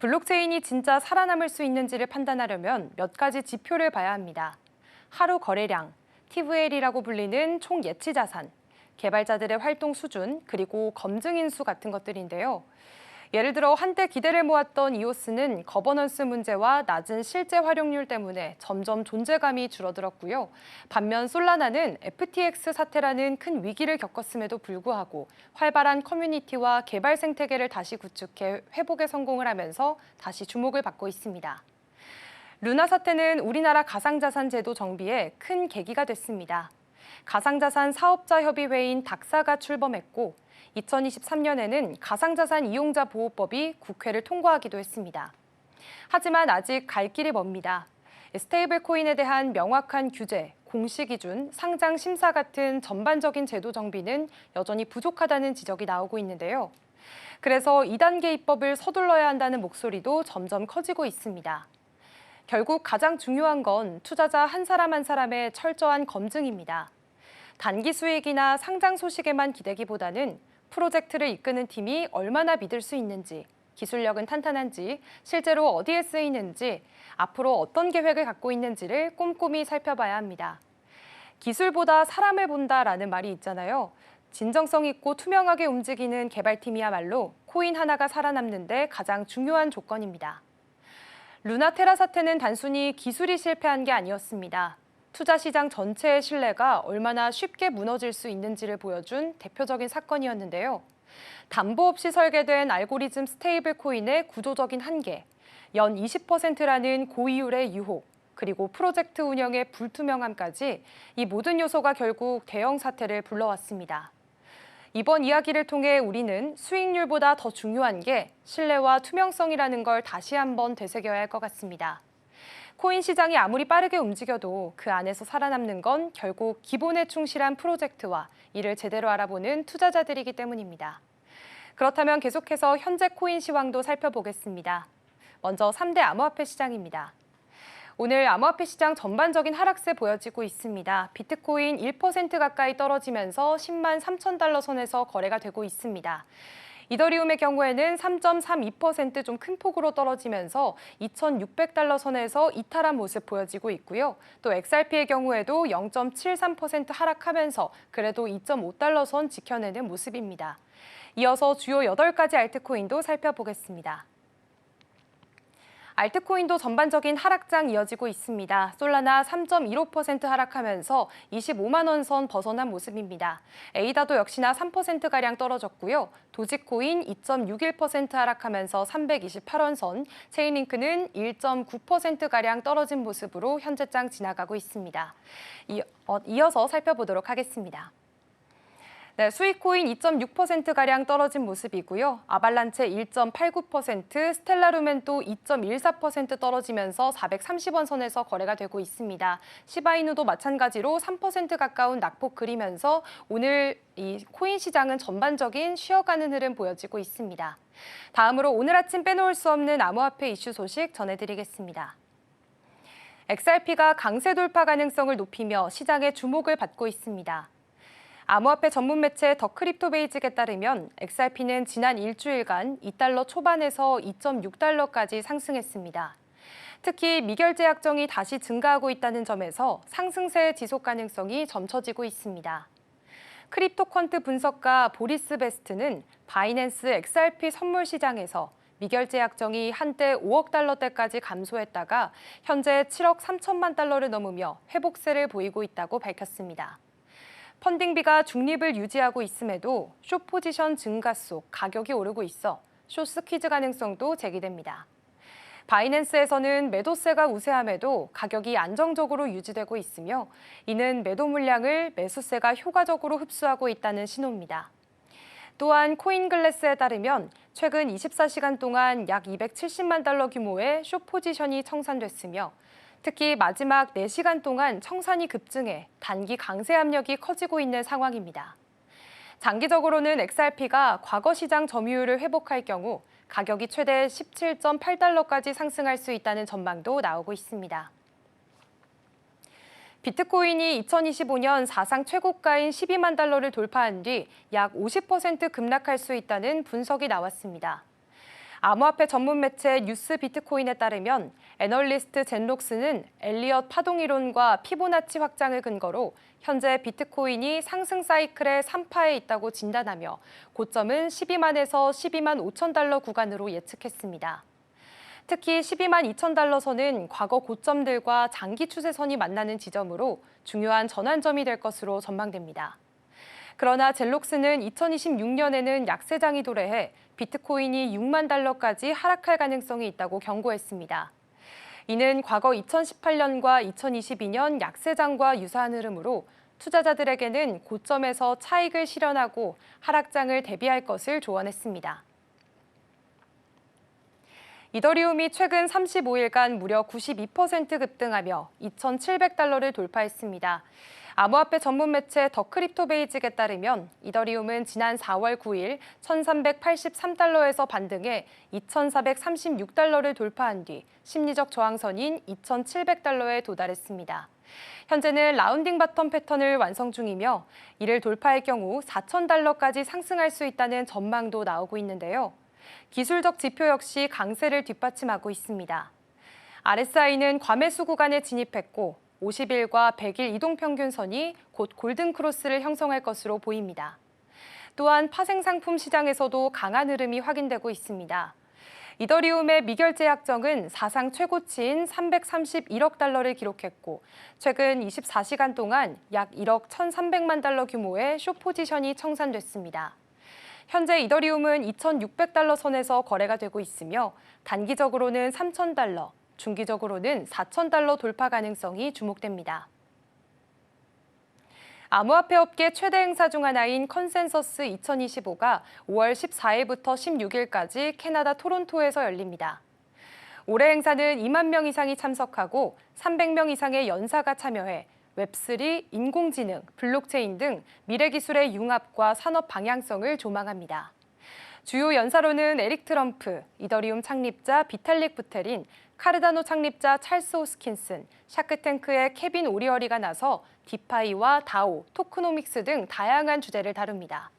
블록체인이 진짜 살아남을 수 있는지를 판단하려면 몇 가지 지표를 봐야 합니다. 하루 거래량, TVL이라고 불리는 총 예치 자산, 개발자들의 활동 수준, 그리고 검증 인수 같은 것들인데요. 예를 들어 한때 기대를 모았던 이오스는 거버넌스 문제와 낮은 실제 활용률 때문에 점점 존재감이 줄어들었고요. 반면 솔라나는 FTX 사태라는 큰 위기를 겪었음에도 불구하고 활발한 커뮤니티와 개발 생태계를 다시 구축해 회복에 성공을 하면서 다시 주목을 받고 있습니다. 루나 사태는 우리나라 가상자산 제도 정비에 큰 계기가 됐습니다. 가상자산 사업자협의회인 닥사가 출범했고 2023년에는 가상자산 이용자 보호법이 국회를 통과하기도 했습니다. 하지만 아직 갈 길이 멉니다. 스테이블 코인에 대한 명확한 규제, 공시 기준, 상장 심사 같은 전반적인 제도 정비는 여전히 부족하다는 지적이 나오고 있는데요. 그래서 2단계 입법을 서둘러야 한다는 목소리도 점점 커지고 있습니다. 결국 가장 중요한 건 투자자 한 사람 한 사람의 철저한 검증입니다. 단기 수익이나 상장 소식에만 기대기보다는 프로젝트를 이끄는 팀이 얼마나 믿을 수 있는지, 기술력은 탄탄한지, 실제로 어디에 쓰이는지, 앞으로 어떤 계획을 갖고 있는지를 꼼꼼히 살펴봐야 합니다. 기술보다 사람을 본다라는 말이 있잖아요. 진정성 있고 투명하게 움직이는 개발팀이야말로 코인 하나가 살아남는 데 가장 중요한 조건입니다. 루나테라 사태는 단순히 기술이 실패한 게 아니었습니다. 투자 시장 전체의 신뢰가 얼마나 쉽게 무너질 수 있는지를 보여준 대표적인 사건이었는데요. 담보 없이 설계된 알고리즘 스테이블 코인의 구조적인 한계, 연 20%라는 고이율의 유혹, 그리고 프로젝트 운영의 불투명함까지 이 모든 요소가 결국 대형 사태를 불러왔습니다. 이번 이야기를 통해 우리는 수익률보다 더 중요한 게 신뢰와 투명성이라는 걸 다시 한번 되새겨야 할 것 같습니다. 코인 시장이 아무리 빠르게 움직여도 그 안에서 살아남는 건 결국 기본에 충실한 프로젝트와 이를 제대로 알아보는 투자자들이기 때문입니다. 그렇다면 계속해서 현재 코인 시황도 살펴보겠습니다. 먼저 3대 암호화폐 시장입니다. 오늘 암호화폐 시장 전반적인 하락세 보여지고 있습니다. 비트코인 1% 가까이 떨어지면서 10만 3천 달러 선에서 거래가 되고 있습니다. 이더리움의 경우에는 3.32% 좀 큰 폭으로 떨어지면서 2,600달러 선에서 이탈한 모습 보여지고 있고요. 또 XRP의 경우에도 0.73% 하락하면서 그래도 2.5달러 선 지켜내는 모습입니다. 이어서 주요 8가지 알트코인도 살펴보겠습니다. 알트코인도 전반적인 하락장 이어지고 있습니다. 솔라나 3.15% 하락하면서 25만 원 선 벗어난 모습입니다. 에이다도 역시나 3%가량 떨어졌고요. 도지코인 2.61% 하락하면서 328원 선, 체인링크는 1.9%가량 떨어진 모습으로 현재장 지나가고 있습니다. 이어서 살펴보도록 하겠습니다. 네, 수익코인 2.6%가량 떨어진 모습이고요. 아발란체 1.89%, 스텔라루멘도 2.14% 떨어지면서 430원 선에서 거래가 되고 있습니다. 시바이누도 마찬가지로 3% 가까운 낙폭 그리면서 오늘 이 코인 시장은 전반적인 쉬어가는 흐름 보여지고 있습니다. 다음으로 오늘 아침 빼놓을 수 없는 암호화폐 이슈 소식 전해드리겠습니다. XRP가 강세 돌파 가능성을 높이며 시장의 주목을 받고 있습니다. 암호화폐 전문 매체 더 크립토 베이직에 따르면 XRP는 지난 일주일간 2달러 초반에서 2.6달러까지 상승했습니다. 특히 미결제 약정이 다시 증가하고 있다는 점에서 상승세의 지속 가능성이 점쳐지고 있습니다. 크립토컨트 분석가 보리스 베스트는 바이낸스 XRP 선물 시장에서 미결제 약정이 한때 5억 달러대까지 감소했다가 현재 7억 3천만 달러를 넘으며 회복세를 보이고 있다고 밝혔습니다. 펀딩비가 중립을 유지하고 있음에도 숏 포지션 증가 속 가격이 오르고 있어 숏 스퀴즈 가능성도 제기됩니다. 바이낸스에서는 매도세가 우세함에도 가격이 안정적으로 유지되고 있으며 이는 매도 물량을 매수세가 효과적으로 흡수하고 있다는 신호입니다. 또한 코인글래스에 따르면 최근 24시간 동안 약 270만 달러 규모의 숏 포지션이 청산됐으며 특히 마지막 4시간 동안 청산이 급증해 단기 강세 압력이 커지고 있는 상황입니다. 장기적으로는 XRP가 과거 시장 점유율을 회복할 경우 가격이 최대 17.8달러까지 상승할 수 있다는 전망도 나오고 있습니다. 비트코인이 2025년 사상 최고가인 12만 달러를 돌파한 뒤 약 50% 급락할 수 있다는 분석이 나왔습니다. 암호화폐 전문 매체 뉴스 비트코인에 따르면 애널리스트 젠록스는 엘리엇 파동이론과 피보나치 확장을 근거로 현재 비트코인이 상승 사이클의 3파에 있다고 진단하며 고점은 12만에서 12만 5천 달러 구간으로 예측했습니다. 특히 12만 2천 달러 선은 과거 고점들과 장기 추세선이 만나는 지점으로 중요한 전환점이 될 것으로 전망됩니다. 그러나 젤록스는 2026년에는 약세장이 도래해 비트코인이 6만 달러까지 하락할 가능성이 있다고 경고했습니다. 이는 과거 2018년과 2022년 약세장과 유사한 흐름으로 투자자들에게는 고점에서 차익을 실현하고 하락장을 대비할 것을 조언했습니다. 이더리움이 최근 35일간 무려 92% 급등하며 2,700달러를 돌파했습니다. 암호화폐 전문 매체 더 크립토베이직에 따르면 이더리움은 지난 4월 9일 1,383달러에서 반등해 2,436달러를 돌파한 뒤 심리적 저항선인 2,700달러에 도달했습니다. 현재는 라운딩 바텀 패턴을 완성 중이며 이를 돌파할 경우 4,000달러까지 상승할 수 있다는 전망도 나오고 있는데요. 기술적 지표 역시 강세를 뒷받침하고 있습니다. RSI는 과매수 구간에 진입했고 50일과 100일 이동평균선이 곧 골든크로스를 형성할 것으로 보입니다. 또한 파생상품 시장에서도 강한 흐름이 확인되고 있습니다. 이더리움의 미결제 약정은 사상 최고치인 331억 달러를 기록했고 최근 24시간 동안 약 1억 1,300만 달러 규모의 숏 포지션이 청산됐습니다. 현재 이더리움은 2,600달러 선에서 거래가 되고 있으며 단기적으로는 3,000달러, 중기적으로는 4,000달러 돌파 가능성이 주목됩니다. 암호화폐 업계 최대 행사 중 하나인 컨센서스 2025가 5월 14일부터 16일까지 캐나다 토론토에서 열립니다. 올해 행사는 2만 명 이상이 참석하고 300명 이상의 연사가 참여해 웹3, 인공지능, 블록체인 등 미래기술의 융합과 산업 방향성을 조망합니다. 주요 연사로는 에릭 트럼프, 이더리움 창립자 비탈릭 부테린, 카르다노 창립자 찰스 호스킨슨, 샤크탱크의 케빈 오리어리가 나서 디파이와 다오, 토크노믹스 등 다양한 주제를 다룹니다.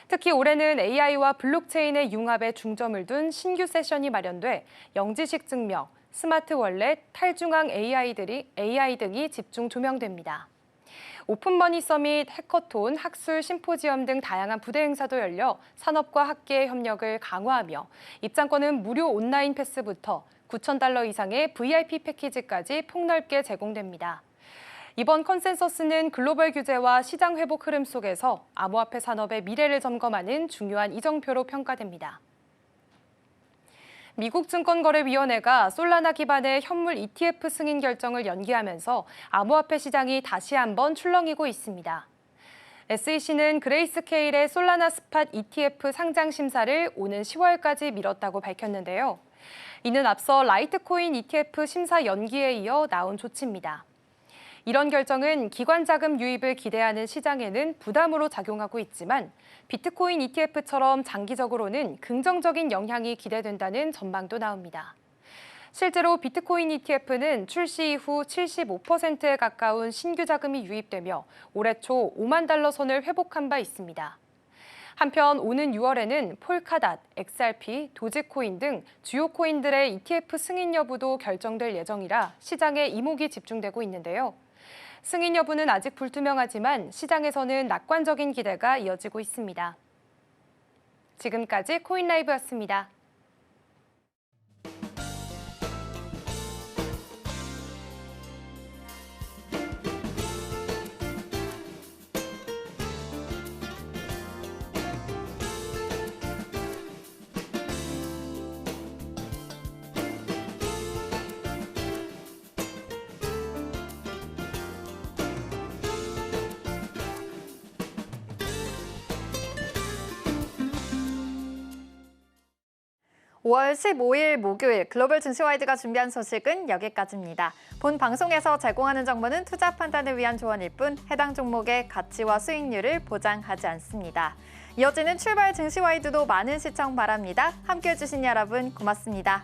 특히 올해는 AI와 블록체인의 융합에 중점을 둔 신규 세션이 마련돼 영지식 증명, 스마트 월렛, 탈중앙 AI 등이 집중 조명됩니다. 오픈머니 서밋, 해커톤, 학술, 심포지엄 등 다양한 부대 행사도 열려 산업과 학계의 협력을 강화하며 입장권은 무료 온라인 패스부터 9,000달러 이상의 VIP 패키지까지 폭넓게 제공됩니다. 이번 컨센서스는 글로벌 규제와 시장 회복 흐름 속에서 암호화폐 산업의 미래를 점검하는 중요한 이정표로 평가됩니다. 미국 증권거래위원회가 솔라나 기반의 현물 ETF 승인 결정을 연기하면서 암호화폐 시장이 다시 한번 출렁이고 있습니다. SEC는 그레이스케일의 솔라나 스팟 ETF 상장 심사를 오는 10월까지 미뤘다고 밝혔는데요. 이는 앞서 라이트코인 ETF 심사 연기에 이어 나온 조치입니다. 이런 결정은 기관 자금 유입을 기대하는 시장에는 부담으로 작용하고 있지만 비트코인 ETF처럼 장기적으로는 긍정적인 영향이 기대된다는 전망도 나옵니다. 실제로 비트코인 ETF는 출시 이후 75%에 가까운 신규 자금이 유입되며 올해 초 5만 달러 선을 회복한 바 있습니다. 한편 오는 6월에는 폴카닷, XRP, 도지코인 등 주요 코인들의 ETF 승인 여부도 결정될 예정이라 시장에 이목이 집중되고 있는데요. 승인 여부는 아직 불투명하지만 시장에서는 낙관적인 기대가 이어지고 있습니다. 지금까지 코인라이브였습니다. (5월 15일) 목요일 글로벌 증시와이드가 준비한 소식은 여기까지입니다. 본 방송에서 제공하는 정보는 투자 판단을 위한 조언일 뿐 해당 종목의 가치와 수익률을 보장하지 않습니다. 이어지는 출발 증시와이드도 많은 시청 바랍니다. 함께해 주신 여러분 고맙습니다.